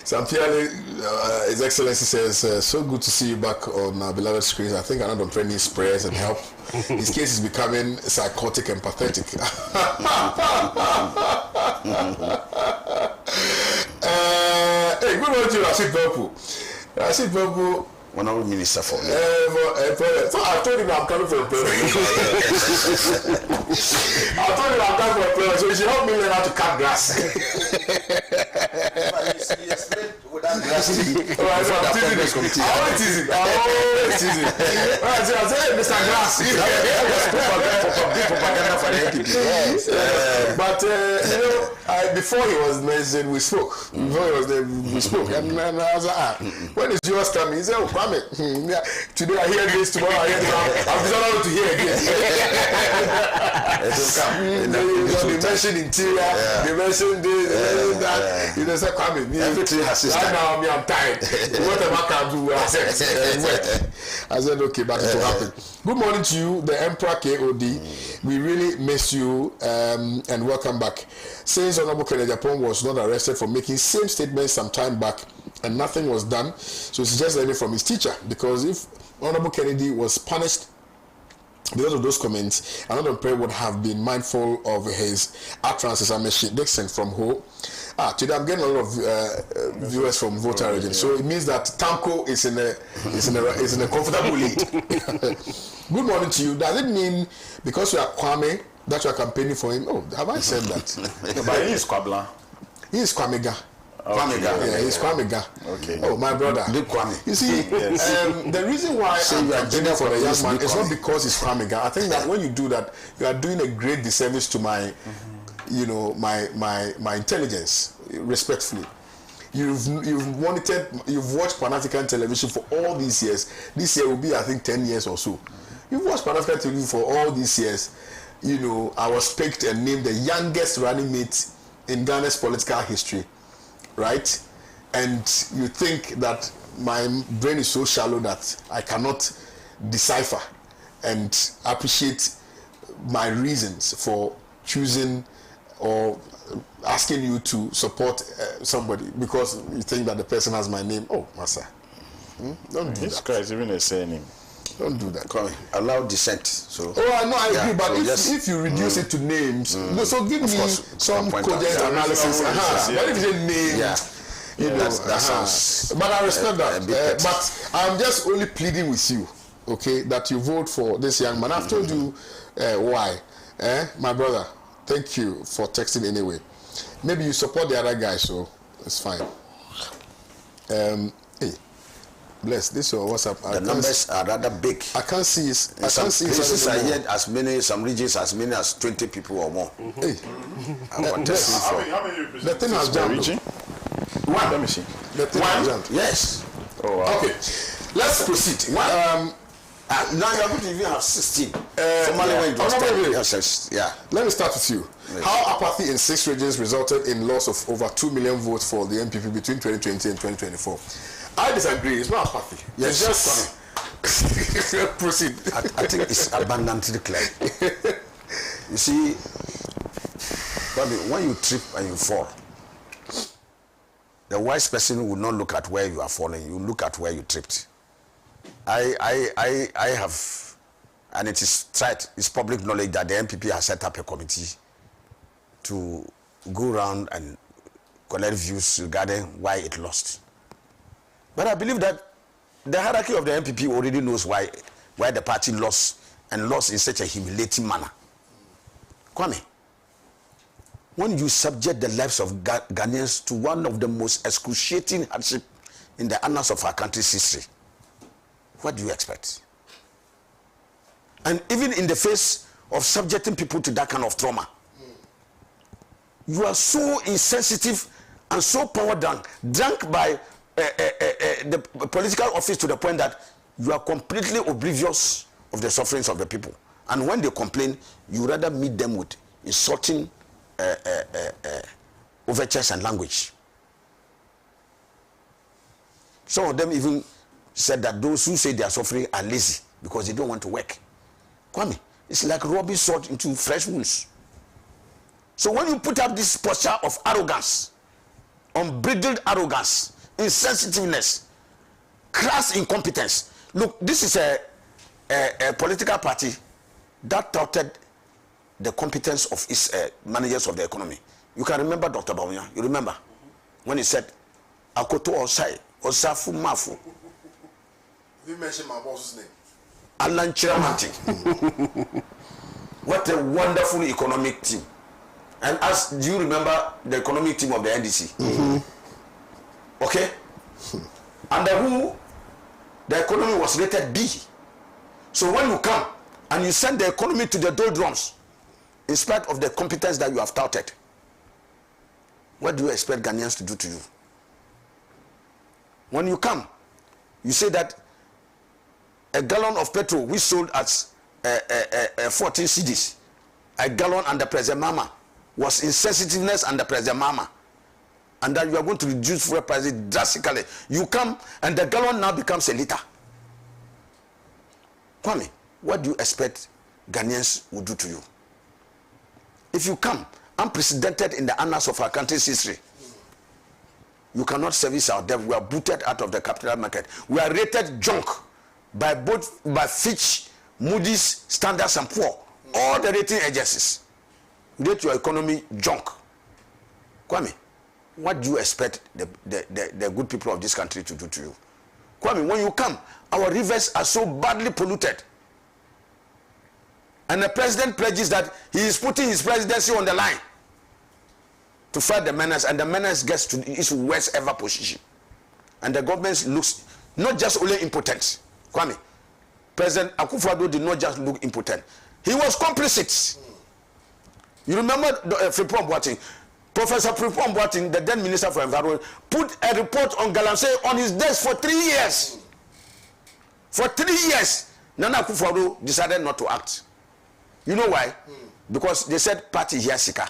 Sampiale, His Excellency says, so good to see you back on our beloved screens. I think another friend needs prayers and help. His case is becoming psychotic and pathetic. Hey, good morning to you, Rashid Babu. Honorable Minister for me. So I told him I'm coming for a prayer. So you should help me learn how to cut grass. I'm always teasing. I said, Mr. Grass. But before he was mentioned, we spoke. And I was like, when is yours coming? He said, oh, Kwame. Today I hear this, tomorrow I hear this. I'm decided to hear again. They mentioned interior, they mentioned this, that. You know, say, Kwame, everything has his time. Now I'm tired. Whatever I can do, I said, okay, but it will happen. Good morning to you, the Emperor KOD. We really miss you and welcome back. Since Honorable Kennedy Japan was not arrested for making same statements some time back and nothing was done, so it's just learning from his teacher. Because if Honorable Kennedy was punished because of those comments, another prayer would have been mindful of his utterances. I'm Dixon from Ho. Today I'm getting a lot of viewers from Volta region, so it means that Tanko is in a comfortable lead. Good morning to you. Does it mean because you are Kwame that you are campaigning for him? Oh, have I said that? But he is Kwabla. He is Kwamega. Okay. Yeah, he's Kwamega. Okay. Oh, my brother. Big Kwame. You see, the reason why I'm campaigning for the young man is not because he's Kwamega. I think that when you do that, you are doing a great disservice to my my intelligence, respectfully. You've watched Pan-African television for all these years. This year will be, I think, 10 years or so. You've watched Pan-African television for all these years. You know, I was picked and named the youngest running mate in Ghana's political history, right? And you think that my brain is so shallow that I cannot decipher and appreciate my reasons for choosing or asking you to support somebody because you think that the person has my name. Oh, Massa. Don't do that. Christ, even a surname. Don't do that. Allow dissent. So. Oh, I know, I agree, but so if you reduce it to names, so give me some cogent analysis. But if you say name, you know, that sounds. But I respect that. But I'm just only pleading with you okay, that you vote for this young man. I've told you why. My brother, thank you for texting anyway. Maybe you support the other guy, so it's fine. Hey, bless this your WhatsApp. The numbers are rather big. I can't see it. I Some can't see places I it. heard as many, some regions as many as 20 people or more. Hey, I'm contesting How for. many representatives the thing has per jumped. region? One. Let me see. The thing has jumped. Yes. Oh, wow. Okay, let's proceed. Now you're going to even have 16. Formerly when it was 10. Yes, yeah. Let me start with you. Yes. How apathy in 6 regions resulted in loss of over 2 million votes for the MPP between 2020 and 2024? I disagree. It's not apathy. Yes, It's just proceed. I think it's abundantly clear. You see, Bobby, when you trip and you fall, the wise person will not look at where you are falling. You look at where you tripped. I have, and it is tried, it's public knowledge that the MPP has set up a committee to go around and collect views regarding why it lost. But I believe that the hierarchy of the MPP already knows why the party lost, and lost in such a humiliating manner. Kwame, when you subject the lives of Ghanaians to one of the most excruciating hardship in the annals of our country's history, what do you expect? And even in the face of subjecting people to that kind of trauma, you are so insensitive and so power drunk by the political office to the point that you are completely oblivious of the sufferings of the people. And when they complain, you rather meet them with insulting overtures and language. Some of them even said that those who say they are suffering are lazy because they don't want to work. Kwame, it's like rubbing salt into fresh wounds. So when you put up this posture of arrogance, unbridled arrogance, insensitiveness, crass incompetence. Look, this is a political party that touted the competence of its managers of the economy. You can remember Dr. Bawumia. You remember when he said, "Akoto Osai, Osafu Mafu." You mentioned my boss's name. Alan Chiramati. What a wonderful economic team. And as do you remember the economic team of the NDC? Okay? Under who the economy was rated B. So when you come and you send the economy to the doldrums, in spite of the competence that you have touted, what do you expect Ghanaians to do to you? When you come, you say that a gallon of petrol we sold at 14 cedis, a gallon under President Mama, was insensitiveness under President Mama, and that you are going to reduce fuel prices drastically. You come and the gallon now becomes a liter. Kwame, what do you expect Ghanaians will do to you? If you come unprecedented in the annals of our country's history, you cannot service our debt. We are booted out of the capital market. We are rated junk by Fitch, Moody's, Standard & Poor's, all the rating agencies. Rate your economy junk. Kwame, what do you expect the good people of this country to do to you? Kwame, when you come, our rivers are so badly polluted. And the president pledges that he is putting his presidency on the line to fight the menace, and the menace gets to its worst ever position. And the government looks not just only impotent. Kwame, President Akufo-Addo did not just look impotent. He was complicit. You remember Frimpong Boateng? Professor Frimpong Boateng, the then Minister for Environment, put a report on Galamsey on his desk for 3 years. For 3 years, Nana Akufo-Addo decided not to act. You know why? Because they said party here sika.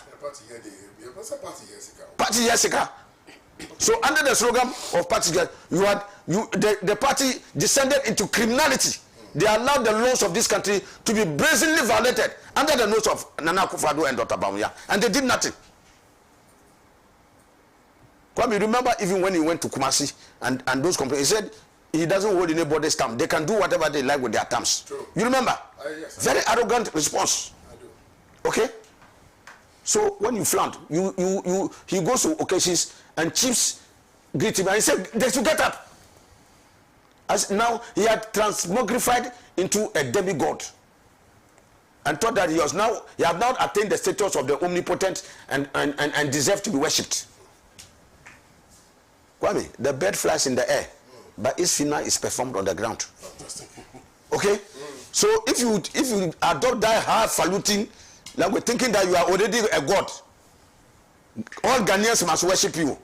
Party here sika. So under the slogan of party here, the party descended into criminality. They allowed the laws of this country to be brazenly violated under the nose of Nana Akufo-Addo and Dr. Bawumia, and they did nothing. Kwame, remember even when he went to Kumasi and those complaints, he said he doesn't hold anybody's stamp. They can do whatever they like with their terms. True. You remember? Yes, very arrogant response. I do. Okay? So when you flaunt, he goes to occasions and chiefs greet him and he said, they should get up. As now he had transmogrified into a demigod, and thought that he had now attained the status of the omnipotent and deserved to be worshipped. Kwame, the bird flies in the air, but its funeral is performed on the ground. Okay, so if you adopt that highfalutin language, thinking that you are already a god, all Ghanaians must worship you.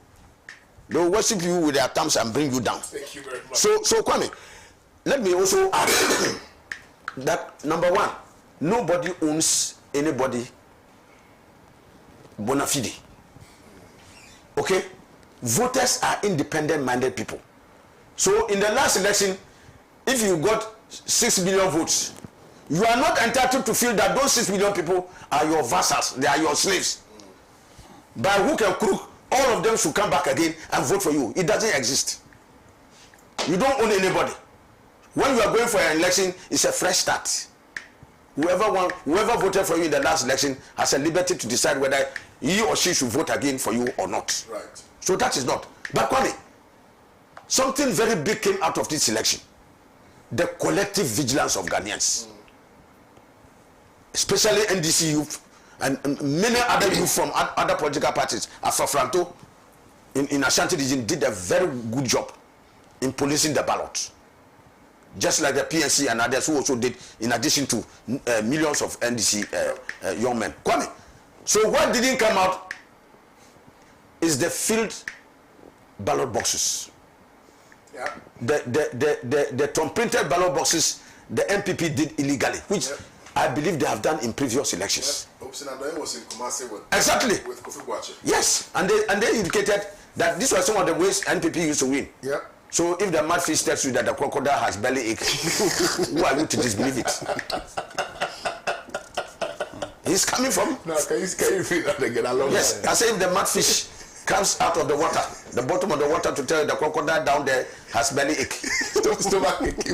They will worship you with their thumbs and bring you down. Thank you very much. So Kwame, let me also add that number one, nobody owns anybody bona fide. Okay, voters are independent-minded people. So in the last election, if you got 6 million votes, you are not entitled to feel that those 6 million people are your vassals, they are your slaves. By hook and crook, all of them should come back again and vote for you. It doesn't exist. You don't own anybody. When you are going for an election, it's a fresh start. Whoever voted for you in the last election has a liberty to decide whether he or she should vote again for you or not. Right. So that is not. But Kwame, something very big came out of this election. The collective vigilance of Ghanaians. Especially NDC youth and many other youth from other political parties. Afro-Franto in Ashanti region did a very good job in policing the ballot. Just like the PNC and others who also did, in addition to millions of NDC young men. Kwame, so what didn't come out is the field ballot boxes. Yeah. The printed ballot boxes the MPP did illegally, which I believe they have done in previous elections. Was in Kumasi with, exactly. With Kofi Boache. Yes, and they indicated that this was some of the ways NPP used to win. Yeah. So if the madfish tells you that the crocodile has belly ache, who are you to disbelieve it? He's coming from. No, can you repeat that again? Yes, I say if the madfish comes out of the water, the bottom of the water, to tell you the crocodile down there has belly ache. Stomach ache.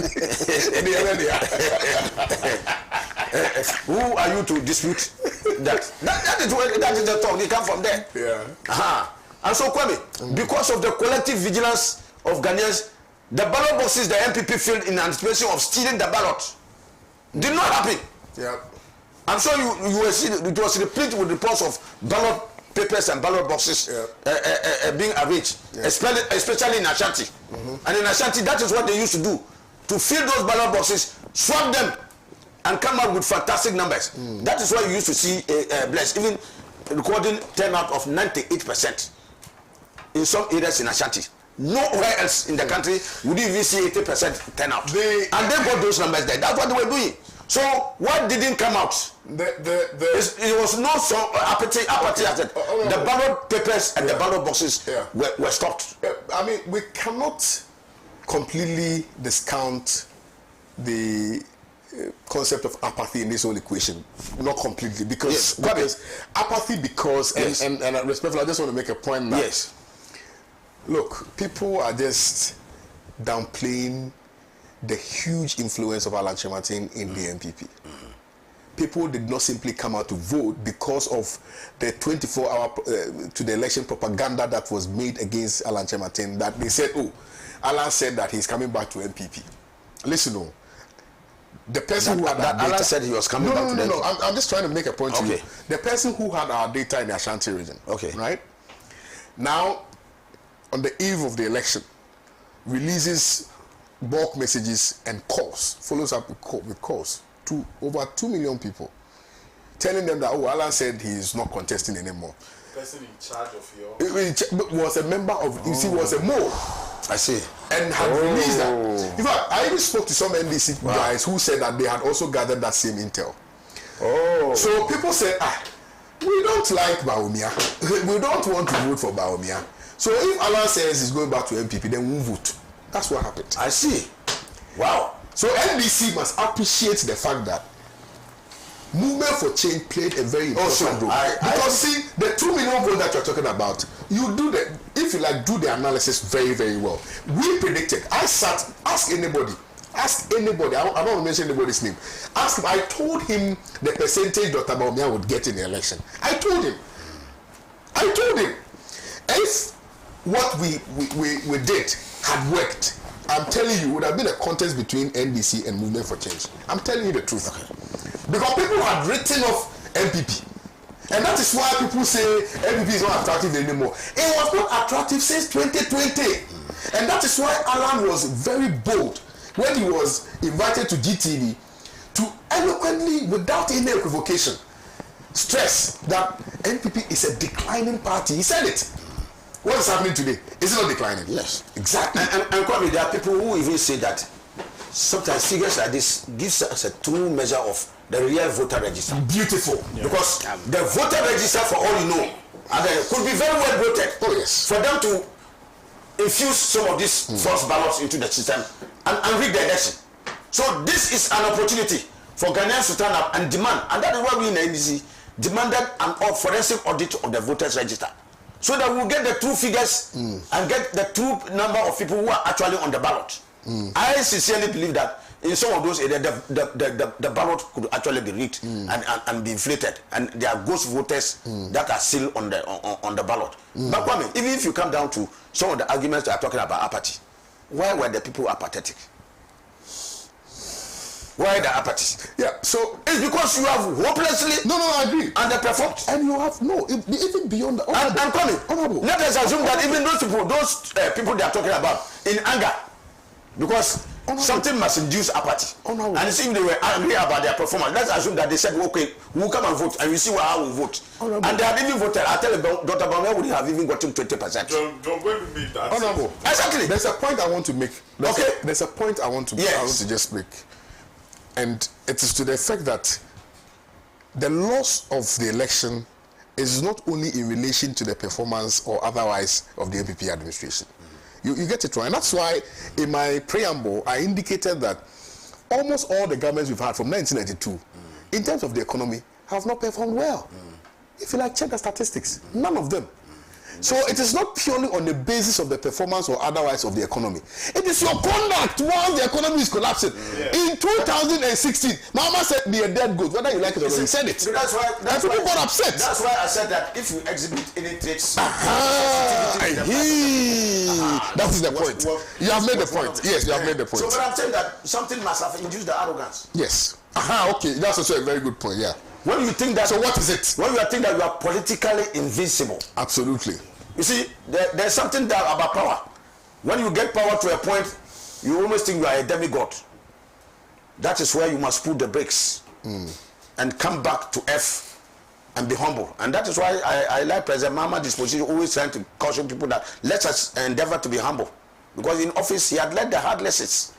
Who are you to dispute that? That is the talk. They come from there. Yeah. And so Kwame, because of the collective vigilance of Ghanaians, the ballot boxes the MPP filled in anticipation of stealing the ballot did not happen. Yeah. I'm sure you were seeing it was replete with reports of ballot papers and ballot boxes being arranged, especially in Ashanti. And in Ashanti, that is what they used to do, to fill those ballot boxes, swap them, and come out with fantastic numbers. That is why you used to see Bless even recording turnout of 98% in some areas in Ashanti. Nowhere else in the country would you even see 80% turnout. And they got those numbers there. That's what they were doing. So what didn't come out? It was no so apathy. The ballot papers and the ballot boxes were stopped. I mean, we cannot completely discount the concept of apathy in this whole equation. Not completely, because apathy, because and respectfully, I just want to make a point that look, people are just downplaying the huge influence of Alan Chemartin in the MPP. People did not simply come out to vote because of the 24-hour to the election propaganda that was made against Alan Chemartin, that they said, oh, Alan said that he's coming back to MPP. Listen, the person who had that Alan said he was coming back to the MPP. I'm just trying to make a point to you. The person who had our data in the Ashanti region, right? Now, on the eve of the election, releases bulk messages and calls, follows up with calls to over 2 million people, telling them that, oh, Alan said he is not contesting anymore. The person in charge of your... was a member of, you see, was a mole. I see. And had released that. In fact, I even spoke to some NDC guys who said that they had also gathered that same intel. So people said, we don't like Bawumia. We don't want to vote for Bawumia. So if Alan says he's going back to MPP, then we'll vote. That's what happened. I see. Wow. So NDC must appreciate the fact that Movement for Change played a very important role. Because see, the 2 million votes that you're talking about, you do the, if you like, do the analysis very, very well. We predicted. Ask anybody, I don't want to mention anybody's name. Ask him. I told him the percentage Dr. Bawumia would get in the election. I told him. If what we did had worked, I'm telling you, would have been a contest between NDC and Movement for Change. I'm telling you the truth. Because people had written off MPP. And that is why people say MPP is not attractive anymore. It was not attractive since 2020. And that is why Alan was very bold when he was invited to GTV to eloquently, without any equivocation, stress that NPP is a declining party. He said it. What is happening today? Is it not declining? Yes. Exactly. And Kwame, there are people who even say that sometimes figures like this gives us a true measure of the real voter register. Beautiful. Because the voter register, for all you know, could be very well voted. Oh yes. For them to infuse some of these false ballots into the system and rig the election. So this is an opportunity for Ghanaians to stand up and demand, and that is why we in the NDC demanded an forensic audit of the voters register, so that we'll get the true figures and get the true number of people who are actually on the ballot. I sincerely believe that in some of those areas, the ballot could actually be rigged and be inflated, and there are ghost voters that are still on the ballot. But Kwame, even if you come down to some of the arguments that are talking about apathy, why were the people apathetic? Why the apathy? Yeah, so it's because you have hopelessly no, I agree. Underperformed. And you have even beyond that. And Kwame, let us assume that even those people they are talking about in anger, because something must induce apathy. And it's if they were angry about their performance, let's assume that they said, okay, we'll come and vote and we see how we vote. And they had even voted. I tell you, Dr. Bamia would have even gotten 20%. Don't go to me that. Honorable. Exactly. There's a point I want to make. Okay. There's a point I want to just make. And it is to the effect that the loss of the election is not only in relation to the performance or otherwise of the MPP administration. You get it right. And that's why in my preamble, I indicated that almost all the governments we've had from 1992, in terms of the economy, have not performed well. If you like, check the statistics. None of them. So it is not purely on the basis of the performance or otherwise of the economy. It is your conduct while the economy is collapsing. In 2016, Mama said be a dead goat, whether you like it or not. He said it. So that's why people got upset. That's why I said that if you exhibit any traits, that is the point. You have made the point. Yes, you have made the point. So but I'm saying that something must have induced the arrogance. Yes. Okay, that's also a very good point. Yeah. When you think that, so what is it? When you think that you are politically invincible. Absolutely. You see, there's something that about power. When you get power to a point, you almost think you are a demigod. That is where you must put the brakes and come back to earth and be humble. And that is why I like President Mahama's disposition, always trying to caution people that let us endeavor to be humble. Because in office, he had learned the hard lessons.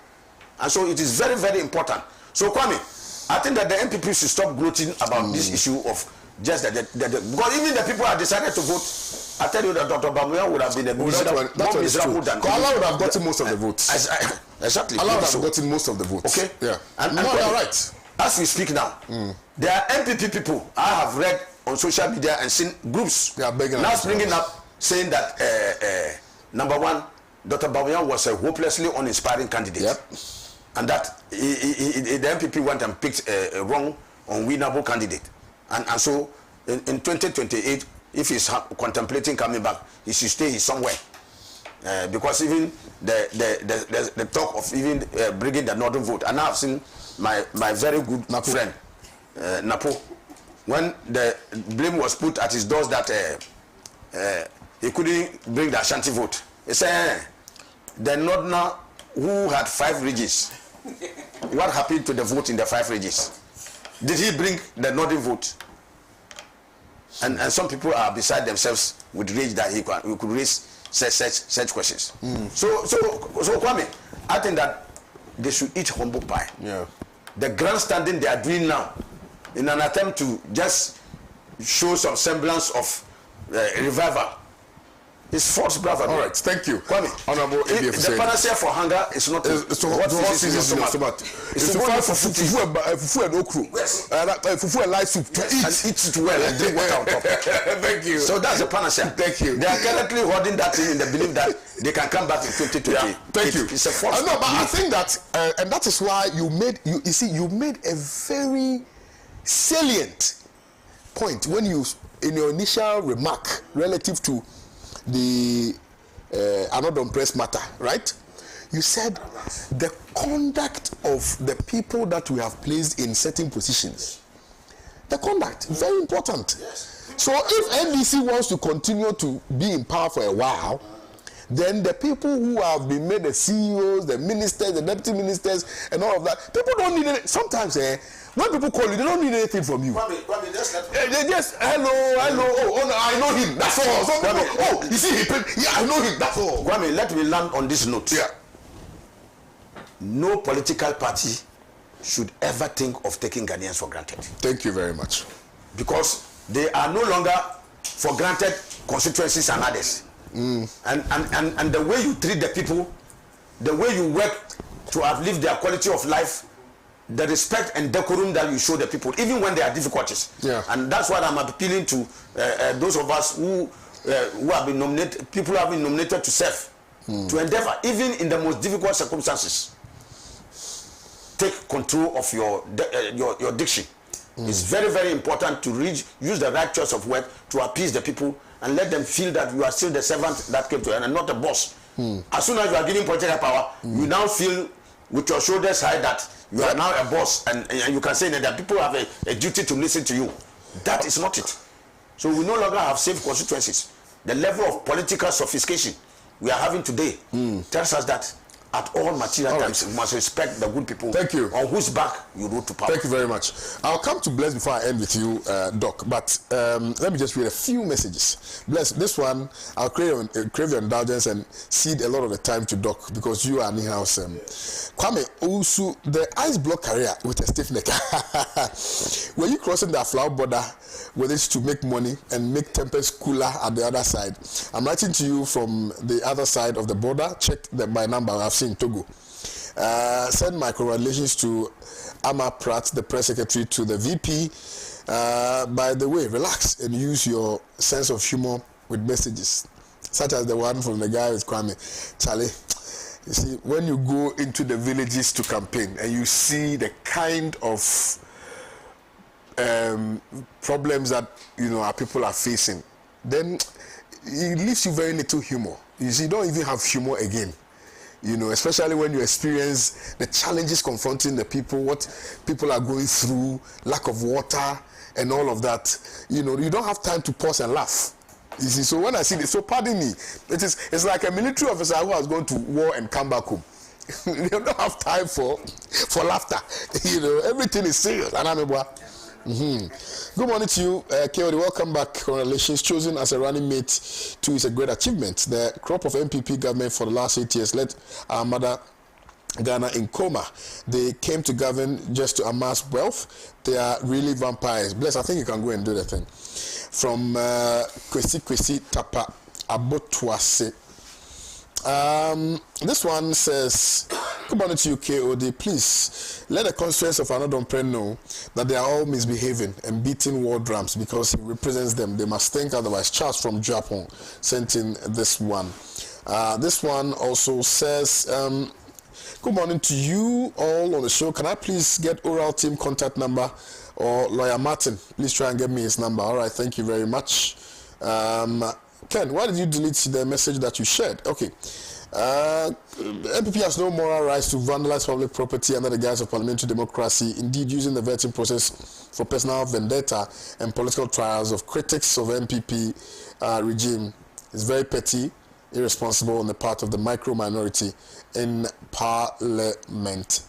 And so it is very, very important. So Kwame, I think that the MPP should stop gloating about this issue of just because even the people have decided to vote. I tell you that Dr. Bamia would have been a more miserable than Allah would have gotten most of the votes. Exactly. Allah would have gotten most of the votes. Okay. Yeah. And no, you're right. As we speak now, there are MPP people I have read on social media and seen groups they are begging now springing up saying that number one, Dr. Bamia was a hopelessly uninspiring candidate. Yep. And that the MPP went and picked a wrong, unwinnable candidate. And so in 2028, if he's contemplating coming back, he should stay somewhere. Because even the talk of even bringing the northern vote, and I've seen my very good friend, Napo, when the blame was put at his doors that he couldn't bring the Ashanti vote. He said, the northerner who had 5 regions, what happened to the vote in the 5 regions? Did he bring the northern vote? And some people are beside themselves with rage that he could raise such questions. So Kwame, I think that they should eat humble pie. Yeah. The grandstanding they are doing now, in an attempt to just show some semblance of revival, is false brother. All right, thank you, Kwame. Honorable. The panacea for hunger is not what is in your stomach. It's to find for fufu and okra. Yes. Fufu and light soup to eat. And eat it well and drink water on top. Thank you. So that's the panacea. Thank you. They are currently holding that thing in the belief that they can come back in 2020. Yeah. Thank you. It's a false. No, but I think that, and that is why you made a very salient point when you, in your initial remark relative to the another press matter, right? You said the conduct of the people that we have placed in certain positions. The conduct, very important. Yes. So if NDC wants to continue to be in power for a while, then the people who have been made the CEOs, the ministers, the deputy ministers, and all of that, people don't need it. Sometimes, when people call you, they don't need anything from you. Kwame, They just, hello, oh, no, I know him, that's all. Some people, you see, yeah, I know him, that's all. Kwame, let me land on this note. Yeah. No political party should ever think of taking Ghanaians for granted. Thank you very much. Because they are no longer for granted constituencies and others. And the way you treat the people, the way you work to uplift their quality of life, the respect and decorum that you show the people, even when there are difficulties. Yeah. And that's what I'm appealing to those of us who have been nominated, people who have been nominated to serve, to endeavor, even in the most difficult circumstances, take control of your diction. It's very, very important to use the right choice of word to appease the people and let them feel that you are still the servant that came to you and not the boss. As soon as you are giving political power, you now feel with your shoulders high that you are now a boss, and you can say that people have a duty to listen to you. That is not it. So we no longer have safe constituencies. The level of political sophistication we are having today tells us that at all material times, we must respect the good people. Thank you. On whose back you rode to power. Thank you very much. I'll come to Bless before I end with you, Doc. But let me just read a few messages. Bless, this one, I'll crave your indulgence and cede a lot of the time to Doc because you are in-house. Kwame, Owusu, the ice block career with a stiff neck. Were you crossing the flower border with it to make money and make tempers cooler at the other side? I'm writing to you from the other side of the border. Check my number. I've seen Togo. Send my congratulations to Ama Pratt, the press secretary, to the VP. By the way, relax and use your sense of humor with messages, such as the one from the guy with Kwame. Charlie, you see, when you go into the villages to campaign and you see the kind of problems that our people are facing, then it leaves you very little humor. You see, you don't even have humor again. Especially when you experience the challenges confronting the people, what people are going through, lack of water and all of that. You don't have time to pause and laugh. You see, so when I see this, so pardon me, it's like a military officer who has gone to war and come back home. They don't have time for laughter. Everything is serious. Good morning to you, Keodi. Welcome back. Congratulations. Chosen as a running mate too is a great achievement. The crop of MPP government for the last 8 years led our mother Ghana in coma. They came to govern just to amass wealth. They are really vampires. Bless, I think you can go and do the thing. From Kwesi Tapa Abotwase. This one says, good morning to you, KOD. Please let the constituents of Anodonpre know that they are all misbehaving and beating war drums because he represents them. They must think otherwise. Charles from Japan sent in this one. This one also says, good morning to you all on the show. Can I please get Oral Team contact number or Lawyer Martin? Please try and get me his number. All right, thank you very much. Ken, why did you delete the message that you shared? Okay. MPP has no moral rights to vandalize public property under the guise of parliamentary democracy. Indeed, using the vetting process for personal vendetta and political trials of critics of MPP regime is very petty, irresponsible on the part of the micro minority in Parliament.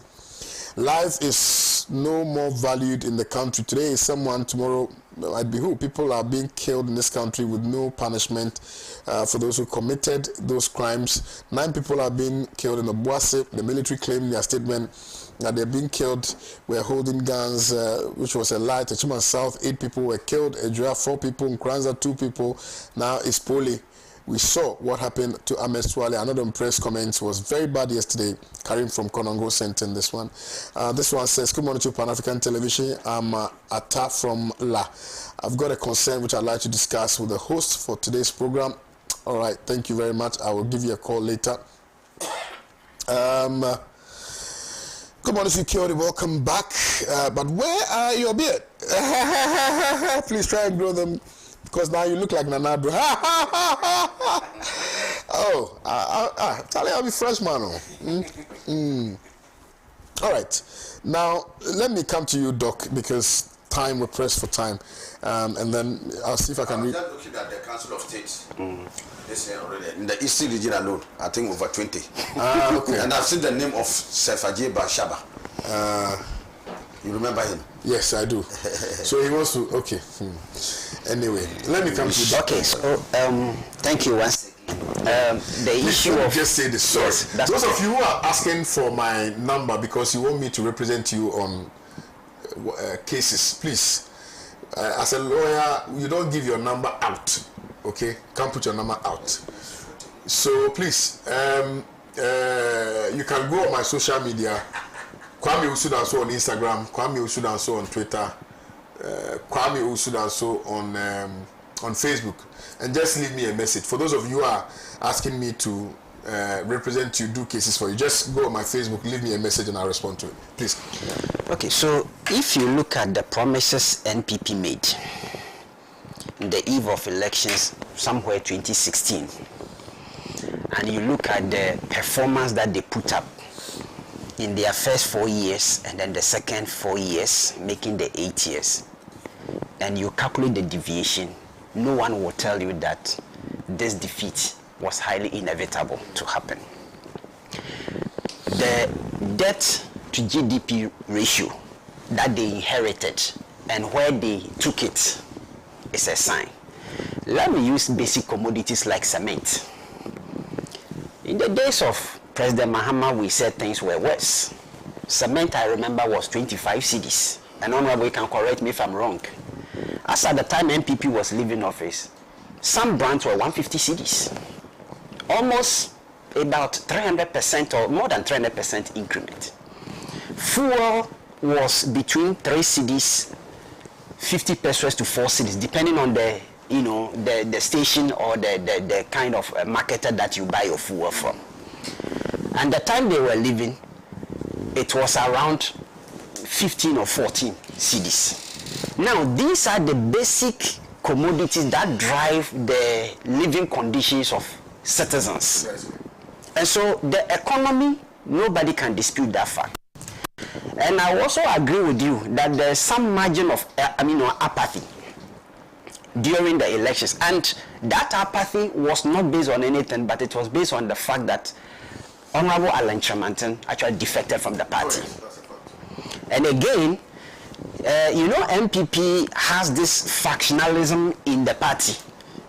Life is no more valued in the country. Today is someone, tomorrow might be who. People are being killed in this country with no punishment for those who committed those crimes. 9 people are being killed in Obuasi. The military claimed in their statement that they're being killed. We're holding guns, which was a lie. Techiman South, 8 people were killed. Ejura, 4 people. Nkranza, 2 people. Now it's Poli. We saw what happened to Ahmed Swale. Another press comments was very bad yesterday. Karim from Konongo sent in this one. This one says, good morning to Pan-African Television. I'm Ata from La. I've got a concern which I'd like to discuss with the host for today's program. All right, thank you very much. I will give you a call later. Good morning to you, Keodi. Welcome back. But where are your beard? Please try and grow them, because now you look like Nanado. Oh, Charlie, I'll be freshman. All right. Now, let me come to you, Doc, because we're pressed for time. And then I'll see if I can read. I'm just looking at the Council of State. This year already. In the Eastern region alone, I think over 20. Okay. And I've seen the name of Sefaji Bashaba. You remember him? Yes, I do. So he wants to. Okay. Anyway, let me come to you. Okay, so thank you once again. The issue of just say this. Sorry. Yes, those of you who are asking for my number because you want me to represent you on cases, please. As a lawyer, you don't give your number out. Okay, can't put your number out. So please, you can go on my social media. Kwame Owusu Danso on Instagram, Kwame Owusu Danso on Twitter, Kwame Owusu Danso on Facebook, and just leave me a message. For those of you who are asking me to represent you, do cases for you, just go on my Facebook, leave me a message, and I'll respond to it. Please. Okay, so if you look at the promises NPP made in the eve of elections, somewhere 2016, and you look at the performance that they put up in their first 4 years and then the second 4 years, making the 8 years, and you calculate the deviation, no one will tell you that this defeat was highly inevitable to happen. The debt to GDP ratio that they inherited and where they took it is a sign. Let me use basic commodities like cement. In the days of President Mahama, we said things were worse. Cement, I remember, was 25 cedis. And Honorable, you can correct me if I'm wrong. As at the time MPP was leaving office, some brands were 150 cedis. Almost about 300% or more than 300% increment. Fuel was between 3 cedis, 50 pesos to 4 cedis, depending on the the station or the kind of marketer that you buy your fuel from. And the time they were leaving, it was around 15 or 14 cedis. Now, these are the basic commodities that drive the living conditions of citizens. And so the economy, nobody can dispute that fact. And I also agree with you that there's some margin of apathy during the elections. And that apathy was not based on anything, but it was based on the fact that Honorable Alan Chamanton actually defected from the party. And again, MPP has this factionalism in the party.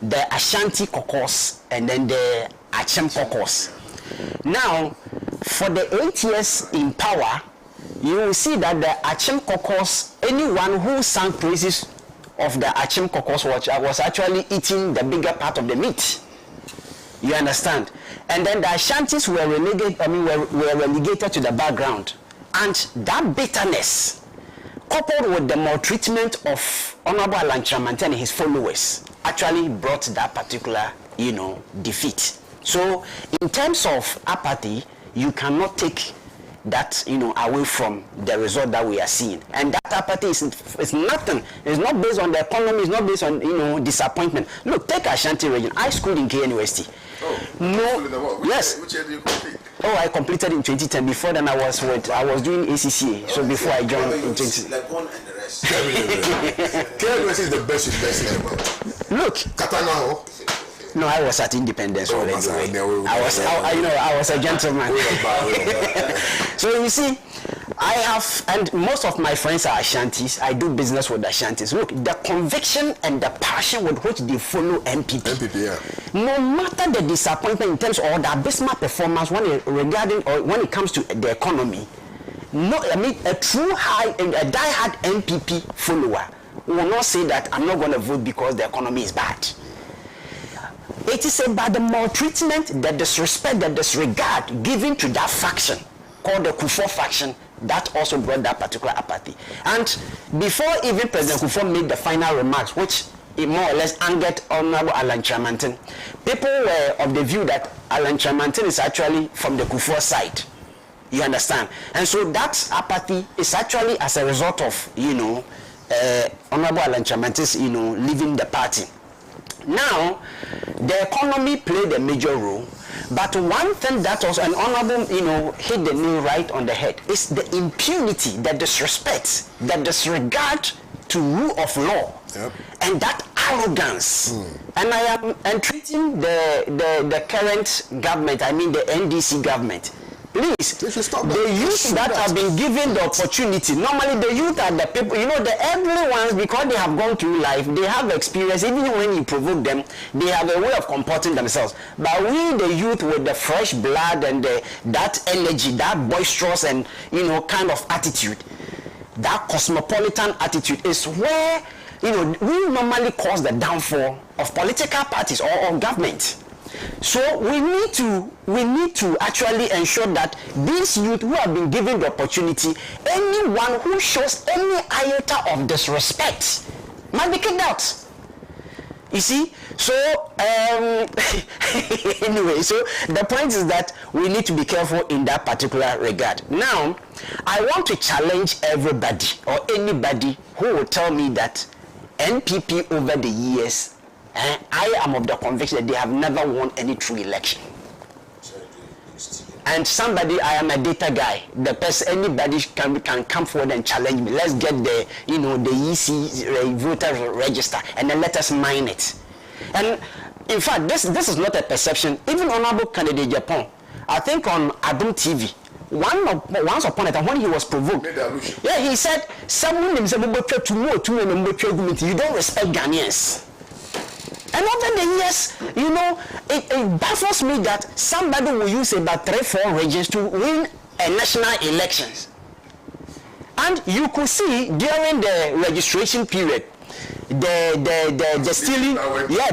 The Ashanti caucus and then the Achem caucus. Now, for the 8 years in power, you will see that the Achem caucus, anyone who sang praises of the Achem caucus was actually eating the bigger part of the meat. You understand? And then the Ashantis were relegated to the background. And that bitterness, coupled with the maltreatment of Honorable Alan Chamanton and his followers, actually brought that particular, defeat. So, in terms of apathy, you cannot take that, away from the result that we are seeing. And that apathy is nothing. It's not based on the economy. It's not based on, disappointment. Look, take Ashanti region. I schooled in KNUST. Oh, no. Yes. Which year did you complete? Oh, I completed in 2010. Before then, I was doing ACCA. So before I joined in 2010. Like one and the rest. KNUST is the best university in the world. Look. Katana. No, I was at Independence already. I was a gentleman. So you see, I have, and most of my friends are Ashantis. I do business with Ashantis. Look, the conviction and the passion with which they follow MPP, yeah. No matter the disappointment in terms of the abysmal performance when it comes to the economy, a true a die-hard MPP follower will not say that I'm not going to vote because the economy is bad. It is about the maltreatment, the disrespect, the disregard given to that faction called the Kufuor faction that also brought that particular apathy. And before even President Kufuor made the final remarks, which it more or less angered Honorable Alan Chamanton, people were of the view that Alan Chamanton is actually from the Kufuor side. You understand? And so that apathy is actually as a result of, Honorable Alan Chamanton's, leaving the party. Now, the economy played a major role, but one thing that was an honorable, hit the nail right on the head is the impunity, the disrespect, the disregard to rule of law, and that arrogance. And I am entreating the current government, I mean the NDC government, please, the youth that have been given the opportunity, normally the youth are the people, the elderly ones, because they have gone through life, they have experience. Even when you provoke them, they have a way of comporting themselves. But we, the youth, with the fresh blood and that energy, that boisterous and, kind of attitude, that cosmopolitan attitude is where, we normally cause the downfall of political parties or government. So we need to actually ensure that these youth who have been given the opportunity, anyone who shows any iota of disrespect might be kicked out. You see? So anyway, so the point is that we need to be careful in that particular regard. Now, I want to challenge everybody or anybody who will tell me that NPP over the years, I am of the conviction that they have never won any true election. And somebody, I am a data guy. The person, anybody can come forward and challenge me. Let's get the, the EC voter register and then let us mine it. And in fact, this is not a perception. Even Honorable Candidate Japan, I think on Adum TV, once upon a time when he was provoked, he said, "Someone you don't respect Ghanaians." And over the years, it baffles me that somebody will use about 3-4 regions to win a national elections. And you could see during the registration period, the stealing,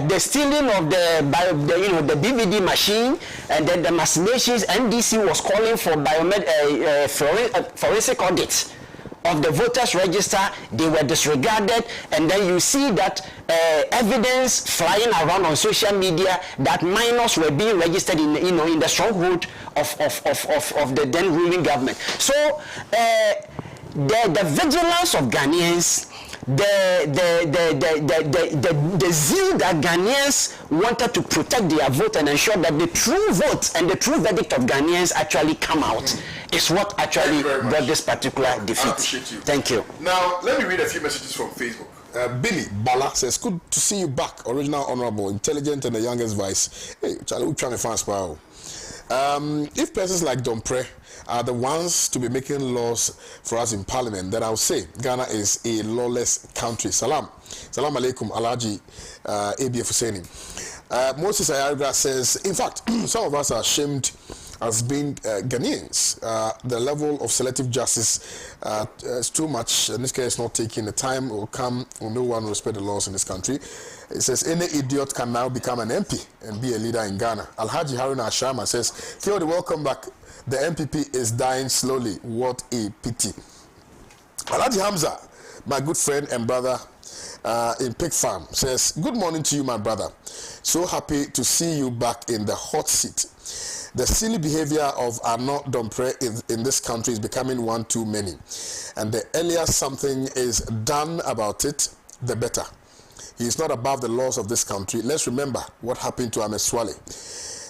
the stealing of the DVD machine, and then the machinations. NDC was calling for forensic audits of the voters register. They were disregarded, and then you see that evidence flying around on social media that minors were being registered in the stronghold of the then ruling government. So the vigilance of Ghanaians, the zeal that Ghanaians wanted to protect their vote and ensure that the true vote and the true verdict of Ghanaians actually come out is what actually brought this particular defeat. I appreciate you. Thank you. Now, let me read a few messages from Facebook. Billy Bala says, "Good to see you back, original, honorable, intelligent, and the youngest vice." Hey, Charlie, we're trying to find Sparrow. If persons like Dompre are the ones to be making laws for us in Parliament, then I'll say Ghana is a lawless country. Salam alaikum, Alhaji ABF Husseini. Moses Ayarga says, in fact, some of us are ashamed as being Ghanaians. The level of selective justice is too much, and this case is not taking. The time will come when no one will respect the laws in this country. It says any idiot can now become an MP and be a leader in Ghana. Alhaji Haruna Ashama says, "Theo, welcome back. The MPP is dying slowly. What a pity." Alhaji Hamza, my good friend and brother in Pig Farm, says, "Good morning to you, my brother. So happy to see you back in the hot seat. The silly behavior of Arnaud Dompre in this country is becoming one too many. And the earlier something is done about it, the better. He is not above the laws of this country. Let's remember what happened to Ameswale.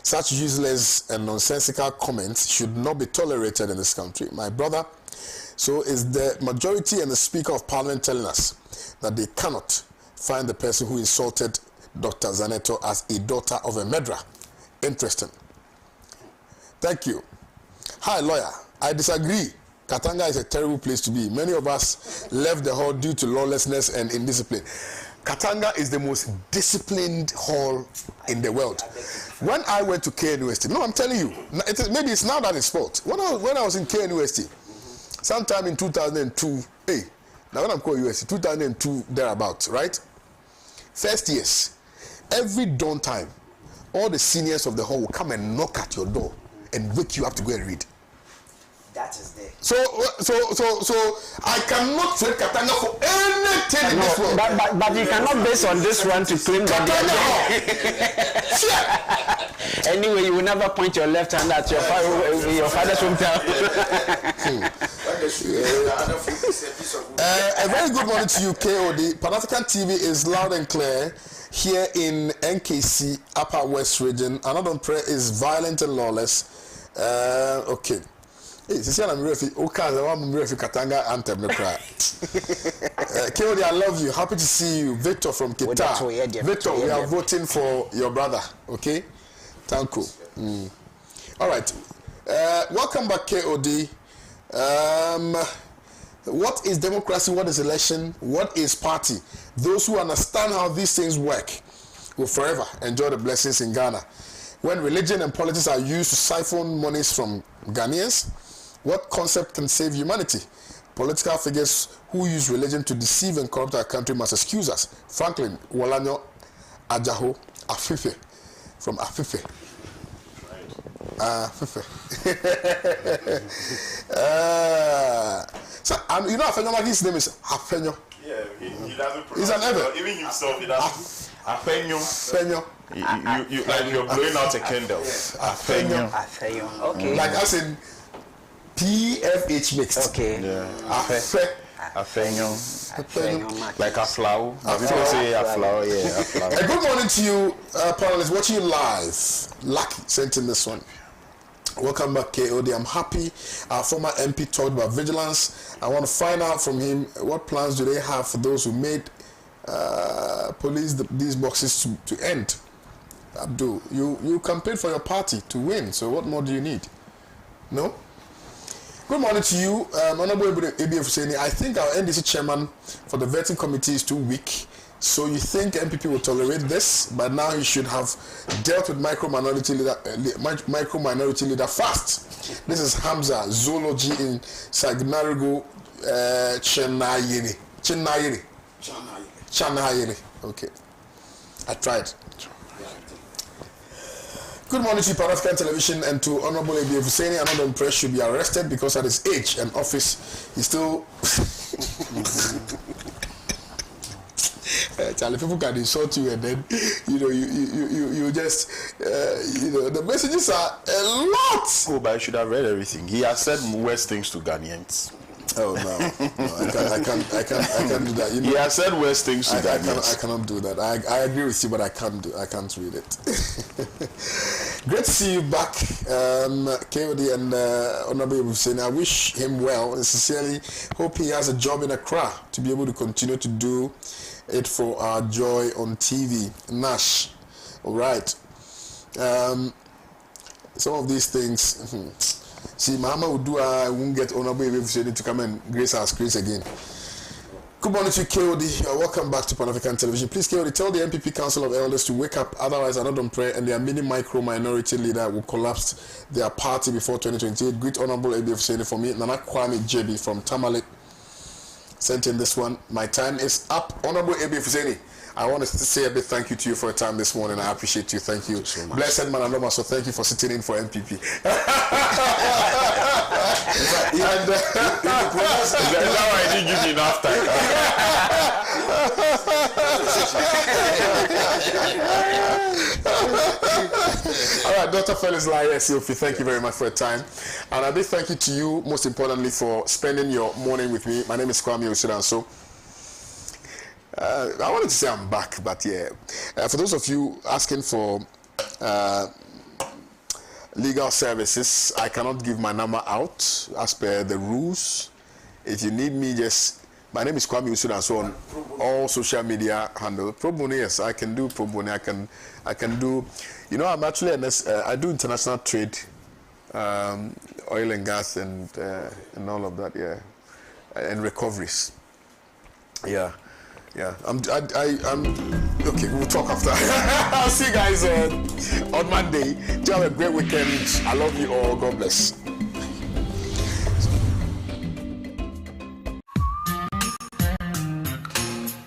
Such useless and nonsensical comments should not be tolerated in this country. My brother, so is the majority and the Speaker of Parliament telling us that they cannot find the person who insulted Dr. Zaneto as a daughter of a murderer. Interesting. Thank you. Hi, lawyer. I disagree. Katanga is a terrible place to be. Many of us left the hall due to lawlessness and indiscipline. Katanga is the most disciplined hall in the world. When I went to KNUST, no, I'm telling you, maybe it's now that it's fault. When I was in KNUST, sometime in 2002, now when I'm calling UST, 2002 thereabouts, right? First years, every dawn time, all the seniors of the hall will come and knock at your door and wake you up to go and read. That is there. So I cannot trade Katanga for anything in this world. But you cannot base on this one to claim that. Anyway, you will never point your left hand at your father's hometown. A very good morning to you, KOD. Panafrican TV is loud and clear here in NKC, Upper West Region. Another prayer is violent and lawless. Okay. Hey, I'm ready. I'm ready. Katanga anthem. Keodi, I love you. Happy to see you. Victor from Kita. Victor, we are voting for your brother. Okay? Thank you. All right. Welcome back, KOD. What is democracy? What is election? What is party? Those who understand how these things work will forever enjoy the blessings in Ghana. When religion and politics are used to siphon monies from Ghanaians, what concept can save humanity? Political figures who use religion to deceive and corrupt our country must excuse us. Franklin Walanyo Ajaho Afife from Afife. So, you know, Afenyo, his name is Afenyo. Yeah, he doesn't pronounce He's an ever. Even himself, he doesn't. Afenyo. You like you're blowing out a candle. Afenyo. Afenyo. Okay. Like as in PFH mixed. Okay. Yeah. Afenyo. Like a flower. People say a flower, yeah, a flower. A good morning to you, panelists watching you live. Lucky sent in this one. Welcome back, KOD. I'm happy our former MP talked about vigilance. I want to find out from him what plans do they have for those who made police these boxes to end. Abdul, you campaigned for your party to win, so what more do you need? No? Good morning to you, Honorable Ebiefuseni. I think our NDC chairman for the vetting committee is too weak. So you think MPP will tolerate this? But now he should have dealt with micro minority leader fast. This is Hamza Zoology in Sagnarigo, Chanayiri. Okay, I tried. Good morning to Pan-African Television and to Honorable Ebiefuseni. Another press should be arrested because at his age and office, he still. Charlie, people can insult you and then you just the messages are a lot. Oh, but I should have read everything. He has said worse things to Ghanaians. Oh no, I can't do that. He has said worse things to Ghanaians. I cannot do that. I agree with you, but I can't read it. Great to see you back, KOD and Honorable Hussein. I wish him well and sincerely hope he has a job in Accra to be able to continue to do it for our joy on TV. Nash. All right. Some of these things. See, Mama would do. I won't get Honorable Hussein to come and grace our screens again. Good morning to KOD. Welcome back to Pan-African Television. Please, KOD, tell the MPP Council of Elders to wake up. Otherwise, another prayer and their mini micro minority leader will collapse their party before 2028. Great Honorable Ebiefuseni for me. Nana Kwame JB from Tamale sent in this one. My time is up. Honorable Ebiefuseni, I want to say a big thank you to you for your time this morning. I appreciate you. Thank you. So Blessed man Anoma, so thank you for sitting in for MPP. Is that why I didn't give you enough time? All right, Dr. Felix Laye, thank you very much for your time. And a big thank you to you, most importantly, for spending your morning with me. My name is Kwame Owusu Danso. I wanted to say I'm back, but yeah. For those of you asking for legal services, I cannot give my number out as per the rules. If you need me, my name is Kwame Owusu Danso on all social media handles. Pro bono, yes, I can do pro bono. I can do. You know, I'm actually I do international trade, oil and gas, and all of that. Yeah, and recoveries. Yeah. Yeah, I'm okay. We'll talk after. I'll see you guys on Monday. Do have a great weekend. I love you all. God bless.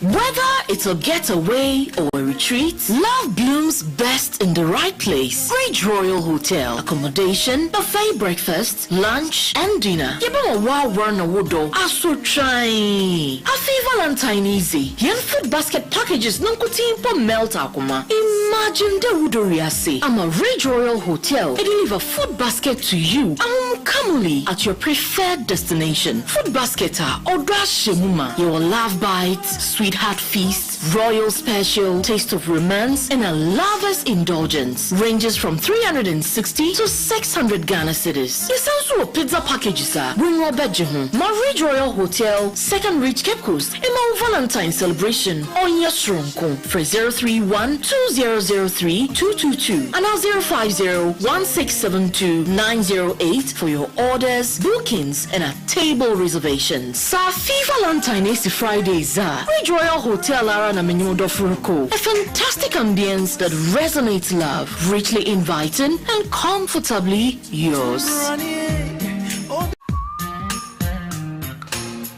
Whether it's a getaway or a retreat, love blooms best in the right place. Bridge Royal Hotel. Accommodation, buffet breakfast, lunch, and dinner. Yeba wa warna wodo. Aso try. Happy Valentine easy. Yan food basket packages nunkuti impo melt akuma. Imagine the wudoriase. I'm a Ridge Royal Hotel. They deliver food basket to you. Commonly at your preferred destination. Food basket or dash shemuma. Your love bites, sweetheart feast, royal special, taste of romance, and a lover's indulgence. Ranges from 360 to 600 Ghana cedis. Yes, also pizza packages are bring your bed Marriage Royal Hotel, Second Reach Cape Coast, and Mount Valentine celebration on your Sronko for 031-2003-222 and now 050-1672-908 for your orders, bookings, and a table reservations. Safi Valentine is Friday za. Marriage Royal Hotel Arana Menyudo Furko. A fantastic ambience that resonates love, richly inviting and comfortably yours.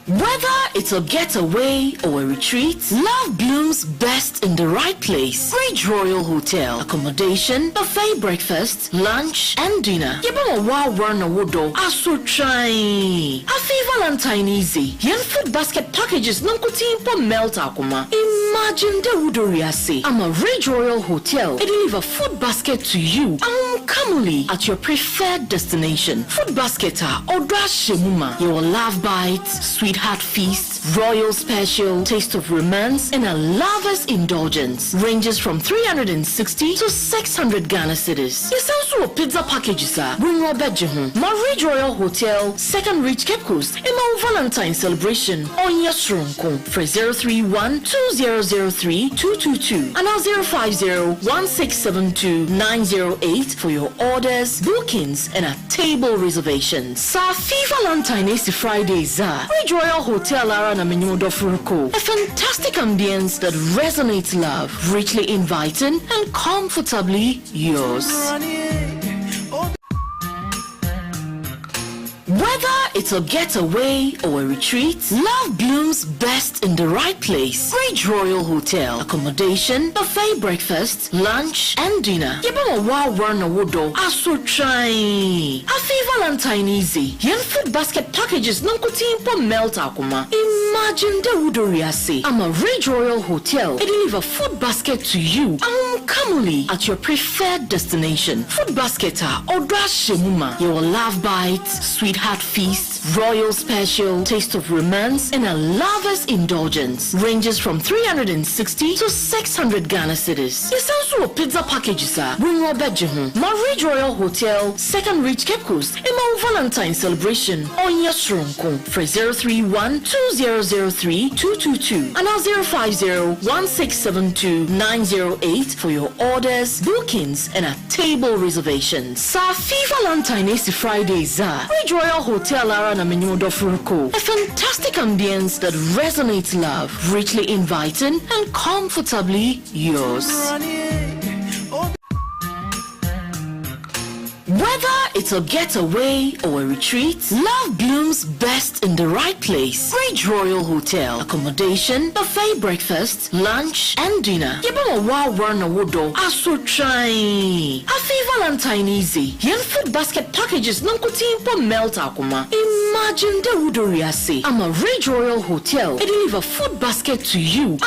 Whether it's a getaway or a retreat, love blooms best in the right place. Bridge Royal Hotel. Accommodation, buffet breakfast, lunch, and dinner. Yebama wa warna wodo. Aso try. Afi Valentine easy. Yen food basket packages nunkuti impo melt akuma. Imagine the wudoriase. I'm a Ridge Royal Hotel. It deliver food basket to you. Calmly at your preferred destination. Food basket or shemuma. Your love bites, sweetheart feast, royal special, taste of romance, and a lover's indulgence. Ranges from 360 to 600 Ghana cedis. Yes, also pizza packages are bring your bed Marriage Royal Hotel, Second Reach Cape Coast, and Mount Valentine celebration on your Sronko for 031-2003-222 and now 050-1672-908 for your orders, bookings, and a table reservations. Safi Valentine is Friday za. Ridge Royal Hotel Arana Menyudo Furko. A fantastic ambience that resonates love, richly inviting and comfortably yours. Whether it's a getaway or a retreat, love blooms best in the right place. Bridge Royal Hotel. Accommodation, buffet breakfast, lunch, and dinner. Yebama wa warna wodo. Aso try. Afi Valentine easy. Yen food basket packages nunkuti impo melt akuma. Imagine the wudoriase. I'm a Ridge Royal Hotel. It deliver food basket to you. Calmly at your preferred destination. Food basket or shemuma. Your love bites, sweetheart feast, royal special, taste of romance, and a lover's indulgence. Ranges from 360 to 600 Ghana cedis. Yes, also pizza packages are bring your bed Marriage Royal Hotel, Second Reach Cape Coast, and Mount Valentine celebration on your Sronko for 031-2003-222 and now 050-1672-908 for your orders, bookings, and a table reservations. Safi Valentine is Friday za. Ridge Royal Hotel Arana Menyudo Furko. A fantastic ambience that resonates love, richly inviting and comfortably yours. Whether it's a getaway or a retreat, love blooms best in the right place. Bridge Royal Hotel. Accommodation, buffet breakfast, lunch, and dinner. Yebama wa warna wodo. Aso try. Afi Valentine easy. Yen food basket packages nunkuti impo melt akuma. Imagine the wudoriase. I'm a Ridge Royal Hotel. It deliver food basket to you.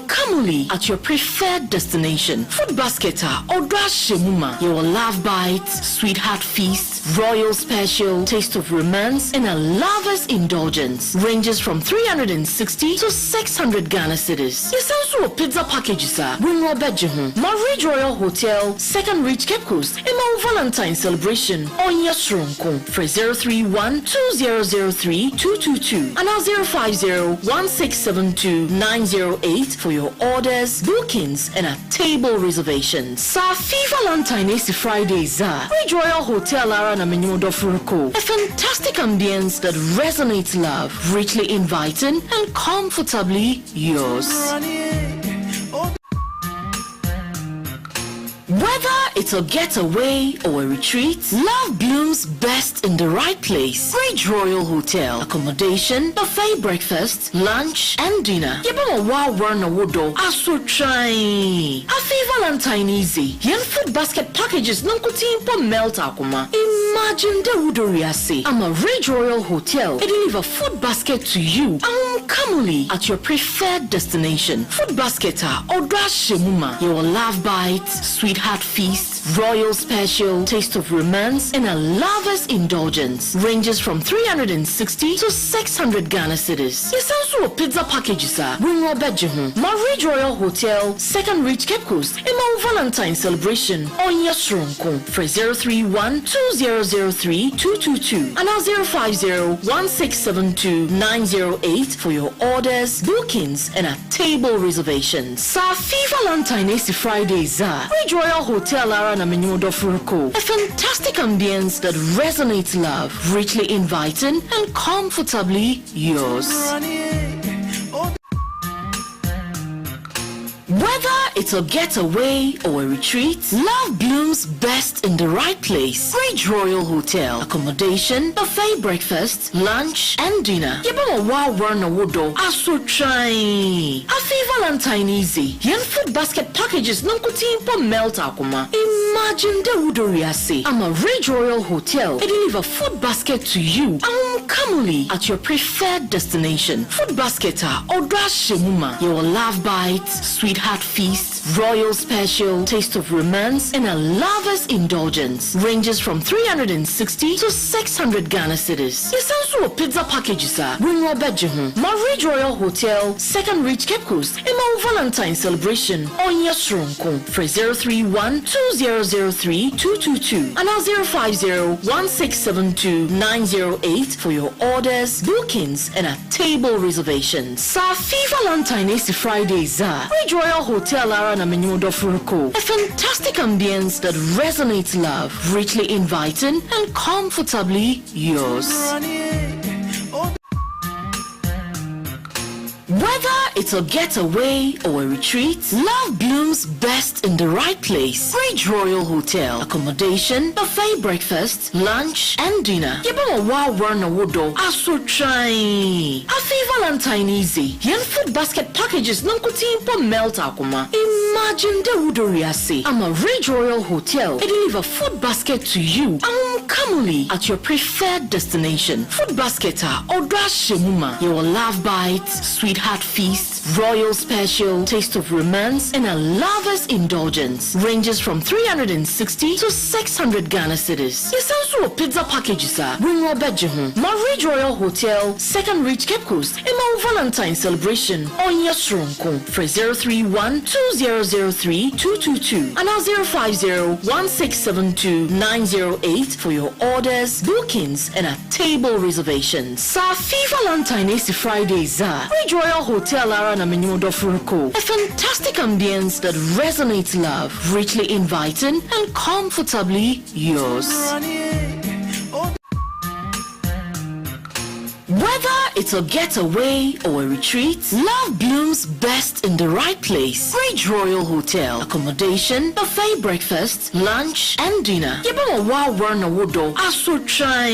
Calmly at your preferred destination. Food basket or shemuma. Your love bites, sweetheart feast, royal special, taste of romance, and a lover's indulgence. Ranges from 360 to 600 Ghana cedis. Yes, also pizza packages are bring your bed Marriage Royal Hotel, Second Reach Cape Coast, and Mount Valentine celebration on your Sronko for 031-2003-222 and now 050-1672-908 for your orders, bookings, and a table reservations. Safi Valentine is Friday za. Ridge Royal Hotel Arana Menyudo Furko. A fantastic ambience that resonates love, richly inviting and comfortably yours. Whether it's a getaway or a retreat, love blooms best in the right place. Bridge Royal Hotel. Accommodation, buffet breakfast, lunch, and dinner. Yebama wa warna wodo. Aso try. Afi Valentine easy. Yen food basket packages nunkuti impo melt akuma. Imagine the wudoriase. I'm a Ridge Royal Hotel. It deliver food basket to you. Kamuli at your preferred destination. Food basket or Shemuma. Your love bites, sweetheart feast, royal special, taste of romance, and a lover's indulgence. Ranges from 360 to 600 Ghana cedis. Yes, also pizza packages are. Bring your bed, Marriage Royal Hotel, Second Reach Cape Coast, and Mount Valentine celebration on your Sronko. For 031-2003-222 and now 050-1672-908 for your orders, bookings, and a table reservations. Safi Valentine is Friday Za. Ridge Royal Hotel Arana Menudo Furko. A fantastic ambience that resonates love, richly inviting and comfortably yours. Whether it's a getaway or a retreat, love blooms best in the right place. Ridge Royal Hotel. Accommodation, buffet breakfast, lunch, and dinner. Yebama wa warna wodo. Aso try. Afi Valentine easy. Yen food basket packages nunkuti impo melt akuma. Imagine the wudoriase. I'm a Ridge Royal Hotel. They deliver food basket to you. Kamuli at your preferred destination. Food basket or Shemuma. Your love bites, sweetheart feast, royal special, taste of romance, and a lover's indulgence. Ranges from 360 to 600 Ghana cedis. Yes, also pizza packages are. Bring your bed, Marriage Royal Hotel, Second Reach Cape Coast, and Mount Valentine celebration on your Sronko. For 031-2003-222 and now 050-1672-908 for your orders, bookings, and a table reservations. Safi Valentine is Friday Za. Ridge Royal Hotel Arana Menudo Furko. A fantastic ambience that resonates love, richly inviting and comfortably yours. Whether it's a getaway or a retreat, love blooms best in the right place. Ridge Royal Hotel. Accommodation, buffet breakfast, lunch, and dinner. Yebama wa warna wodo. Aso try. Afi Valentine easy. Yen food basket packages nunkuti impo melt akuma. Imagine the wudoriase. I'm a Ridge Royal Hotel. They deliver food basket to you. Kamuli at your preferred destination. Food basket or Shemuma. Your love bites, sweetheart feast, royal special, taste of romance, and a lover's indulgence. Ranges from 360 to 600 Ghana cedis. Yes, also pizza packages are. Bring your bed, Marriage Royal Hotel, Second Reach Cape Coast, and Mount Valentine celebration on your Sronko. For 031-2003-222 and now 050-1672-908 for your orders, bookings, and a table reservations. Safi Valentine is Friday Za. Ridge Royal Hotel Arana Menudo Furko. A fantastic ambience that resonates love, richly inviting and comfortably yours. Whether it's a getaway or a retreat, love blooms best in the right place. Ridge Royal Hotel. Accommodation, buffet breakfast, lunch, and dinner. Yebama wa warna wodo. Aso try.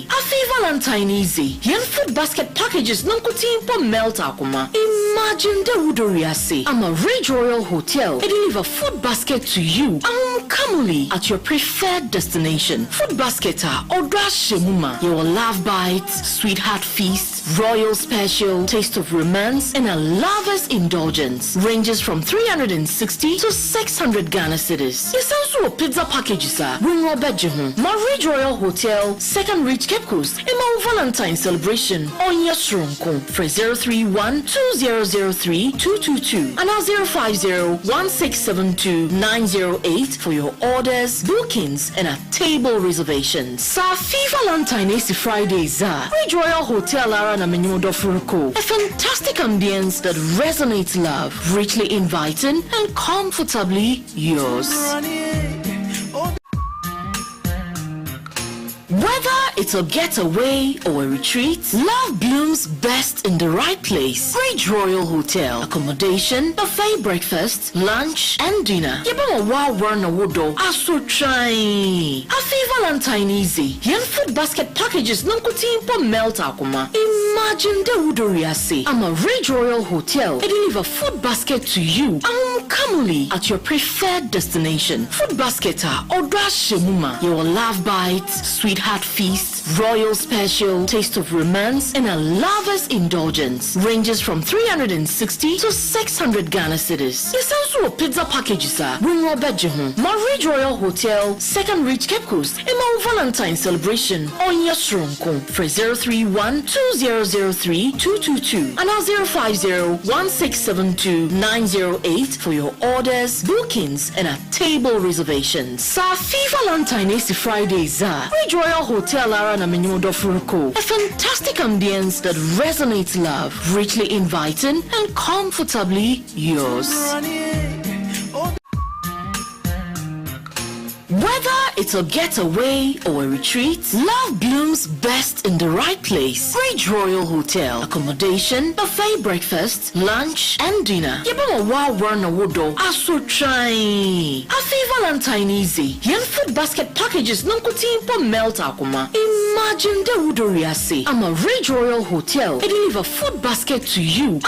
Afi Valentine easy. Yen food basket packages nunkuti impo melt akuma. Imagine the wudoriase. I'm a Ridge Royal Hotel. They deliver food basket to you. Kamuli at your preferred destination. Food basket or Shemuma. Your love bites, sweetheart feast, royal special, taste of romance, and a lover's indulgence. Ranges from 360 to 600 Ghana cedis. Yes, also pizza packages are. Bring your bed, Marriage Royal Hotel, Second Reach Cape Coast, and Mount Valentine celebration on your Sronko. For 031-2003-222 and now 050-1672-908 for your orders, bookings, and a table reservations. Safi Valentine is Friday Za. Ridge Royal Hotel Arana Menudo Furko. A fantastic ambience that resonates love, richly inviting and comfortably yours. Whether it's a getaway or a retreat, love blooms best in the right place. Ridge Royal Hotel. Accommodation, buffet breakfast, lunch, and dinner. Yebama wa warna wodo. Aso try. Afi Valentine easy. Yen food basket packages nunkuti impo melt akuma. Imagine the wudoriase. I'm a Ridge Royal Hotel. They deliver food basket to you. Commonly at your preferred destination. Food basket or shemuma. Your love bites, sweetheart feast, royal special, taste of romance, and a lover's indulgence. Ranges from 360 to 600 Ghana cedis. Yes, also pizza packages are. Bring your bed Marriage Royal Hotel, Second Reach Cape Coast, and Mount Valentine celebration on your Sronko for 031-2003-222 and 050-1672-908 for your orders, bookings, and a table reservations. Safi Valentine is Friday za. Marriage Royal Hotel Arana Menyodo Furuko. A fantastic ambience that resonates love, richly inviting and comfortably yours. Whether it's a getaway or a retreat, love blooms best in the right place. Bridge Royal Hotel. Accommodation, buffet breakfast, lunch, and dinner. Yebama wa warna wodo aso try. Afi Valentine easy. Yan food basket packages nonkotimpo melt akuma. Imagine the udoriase. I'm a Ridge Royal Hotel. They deliver food basket to you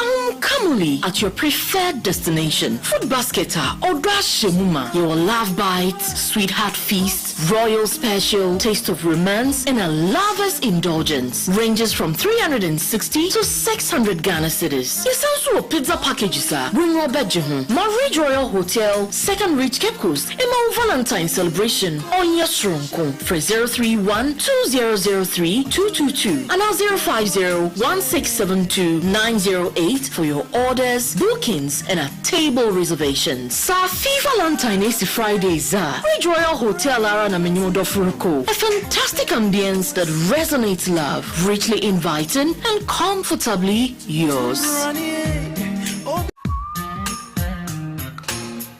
commonly at your preferred destination. Food basket or shemuma. Your love bites, sweetheart feast, royal special, taste of romance, and a lover's indulgence. Ranges from 360 to 600 Ghana cedis. Yes, also pizza packages are. Bring your bed Marriage Royal Hotel, Second Reach Cape Coast, and Mount Valentine celebration on your Sronko for 031-2003-222 and 050-1672-908 for your orders, bookings, and a table reservations. Safi Valentine is Friday za. Ridge Royal Hotel Arana Menyodo Furuko. A fantastic ambience that resonates love, richly inviting and comfortably yours.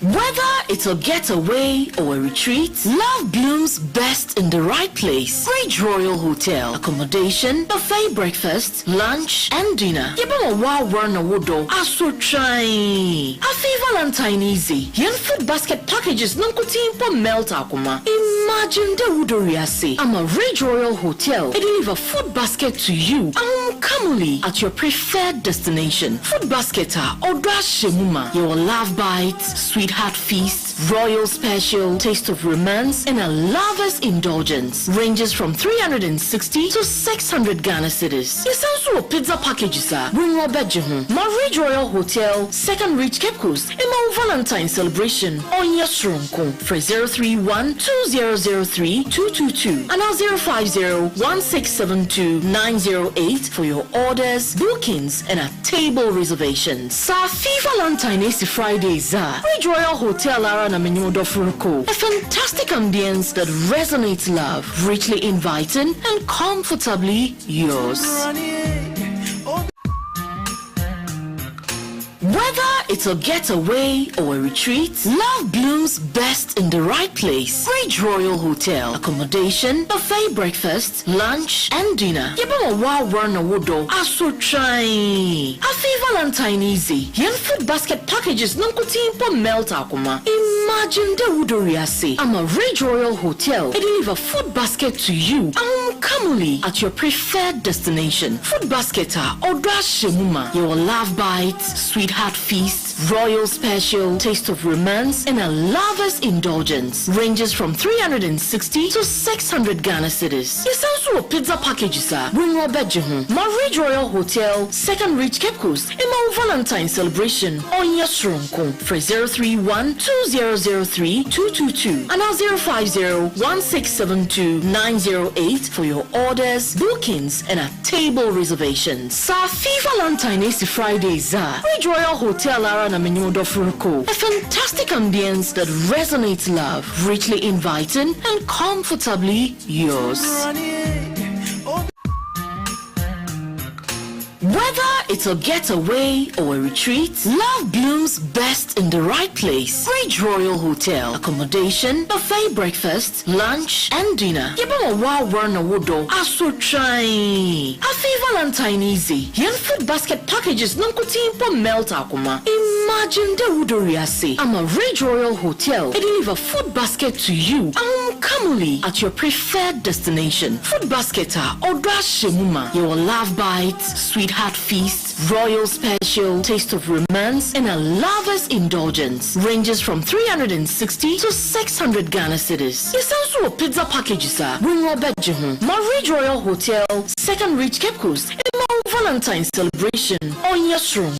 Whether it's a getaway or a retreat, love blooms best in the right place. Bridge Royal Hotel. Accommodation, buffet breakfast, lunch, and dinner. Yebama wa warna wodo aso try. Afi Valentine easy. Yan food basket packages nonkotimpo melt akuma. Imagine the udoriase. I'm a Ridge Royal Hotel. They deliver food basket to you commonly at your preferred destination. Food basket or shemuma. Your love bites, sweetheart feast, royal special, taste of romance, and a lover's indulgence. Ranges from 360 to 600 Ghana cedis. Yes, also pizza packages are. Bring your bed Marriage Royal Hotel, Second Reach Cape Coast, and Mount Valentine celebration on your Sronko for 031-2003-222 and 050-1672-908 for your orders, bookings, and a table reservations. Safi Valentine is Friday za. Bridge Royal Hotel Arana Menyodo Furuko. A fantastic ambience that resonates love, richly inviting and comfortably yours. Whether it's a getaway or a retreat, love blooms best in the right place. Bridge Royal Hotel. Accommodation, buffet breakfast, lunch, and dinner. Yebama wa warna wodo aso try. Afi Valentine easy. Yan food basket packages nonkotimpo melt akuma. Imagine the udoriase. I'm a Ridge Royal Hotel. They deliver food basket to you commonly at your preferred destination. Food basket or shemuma. Your love bites, sweetheart feast, royal special, taste of romance, and a lover's indulgence. Ranges from 360 to 600 Ghana cedis. Yes, also pizza packages are. Bring your bed Marriage Royal Hotel, Second Reach Cape Coast, and Mount Valentine celebration on your Sronko for 031-2003-222 and 050-1672-908 for your orders, bookings, and a table reservations. Safi Valentine is Friday za. Bridge Royal Hotel Arana Menyodo Furuko. A fantastic ambience that resonates love, richly inviting and comfortably yours. Whether it's a getaway or a retreat, love blooms best in the right place. Bridge Royal Hotel. Accommodation, buffet breakfast, lunch, and dinner. Yebama wa warna wodo aso try. Afi Valentine easy. Yan food basket packages nonkotimpo melt akuma. Imagine the udoriase. I'm a Ridge Royal Hotel. They deliver food basket to you commonly at your preferred destination. Food basket or shemuma. Your love bites, sweetheart feast, feast, royal special, taste of romance, and a lover's indulgence. Ranges from 360 to 600 Ghana cedis. Yes, also a pizza packages are. Bring your bed, Marriage Royal Hotel, Second Reach Cape Coast, and Valentine's celebration on your room.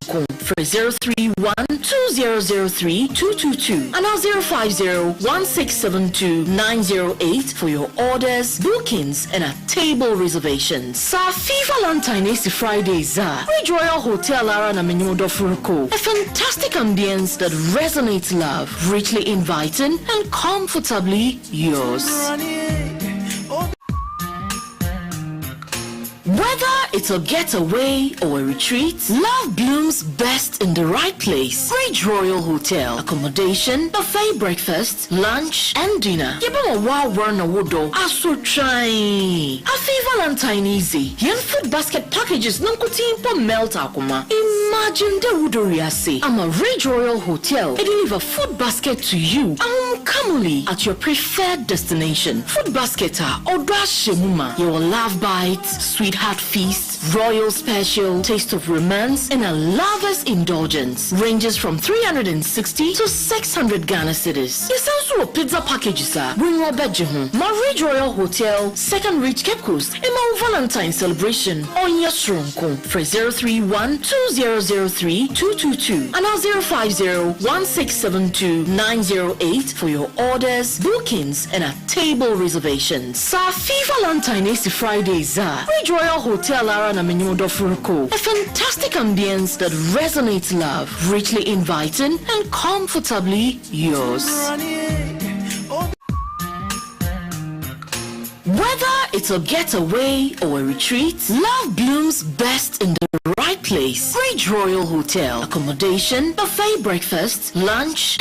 For 031-2003-222 and 050-1672-908 for your orders, bookings, and a table reservations. Safi Valentine is Fridays. Marriage Royal Hotel Arana Menyodo Furuko. A fantastic ambience that resonates love, richly inviting and comfortably yours. Whether it's a getaway or a retreat, love blooms best in the right place. Bridge Royal Hotel. Accommodation, buffet breakfast, lunch, and dinner. Yebama wow warna wodo. Aso try. Afi Valentine easy. Yen food basket packages nankuti po melt akuma. Imagine the wudoriase. I'm a Ridge Royal Hotel. I deliver food basket to you. Commonly at your preferred destination. Food basket odwa shemuma. Your love bites, sweetheart feast, royal special, taste of romance, and a lover's indulgence. Ranges from 360 to 600 Ghana cedis. Yes, also a pizza packages bring your bed, Marriage Royal Hotel, Second Reach Cape Coast, and Mount Valentine celebration on your room. For 031-2003-222 and 050-1672-908 for your orders, bookings, and a table reservations. Safi Valentine is Fridays. Ridge Royal Hotel Arana Menyodo Furuko. A fantastic ambience that resonates love, richly inviting and comfortably yours. Whether it's a getaway or a retreat, love blooms best in the right place. Bridge Royal Hotel. Accommodation, buffet breakfast, lunch,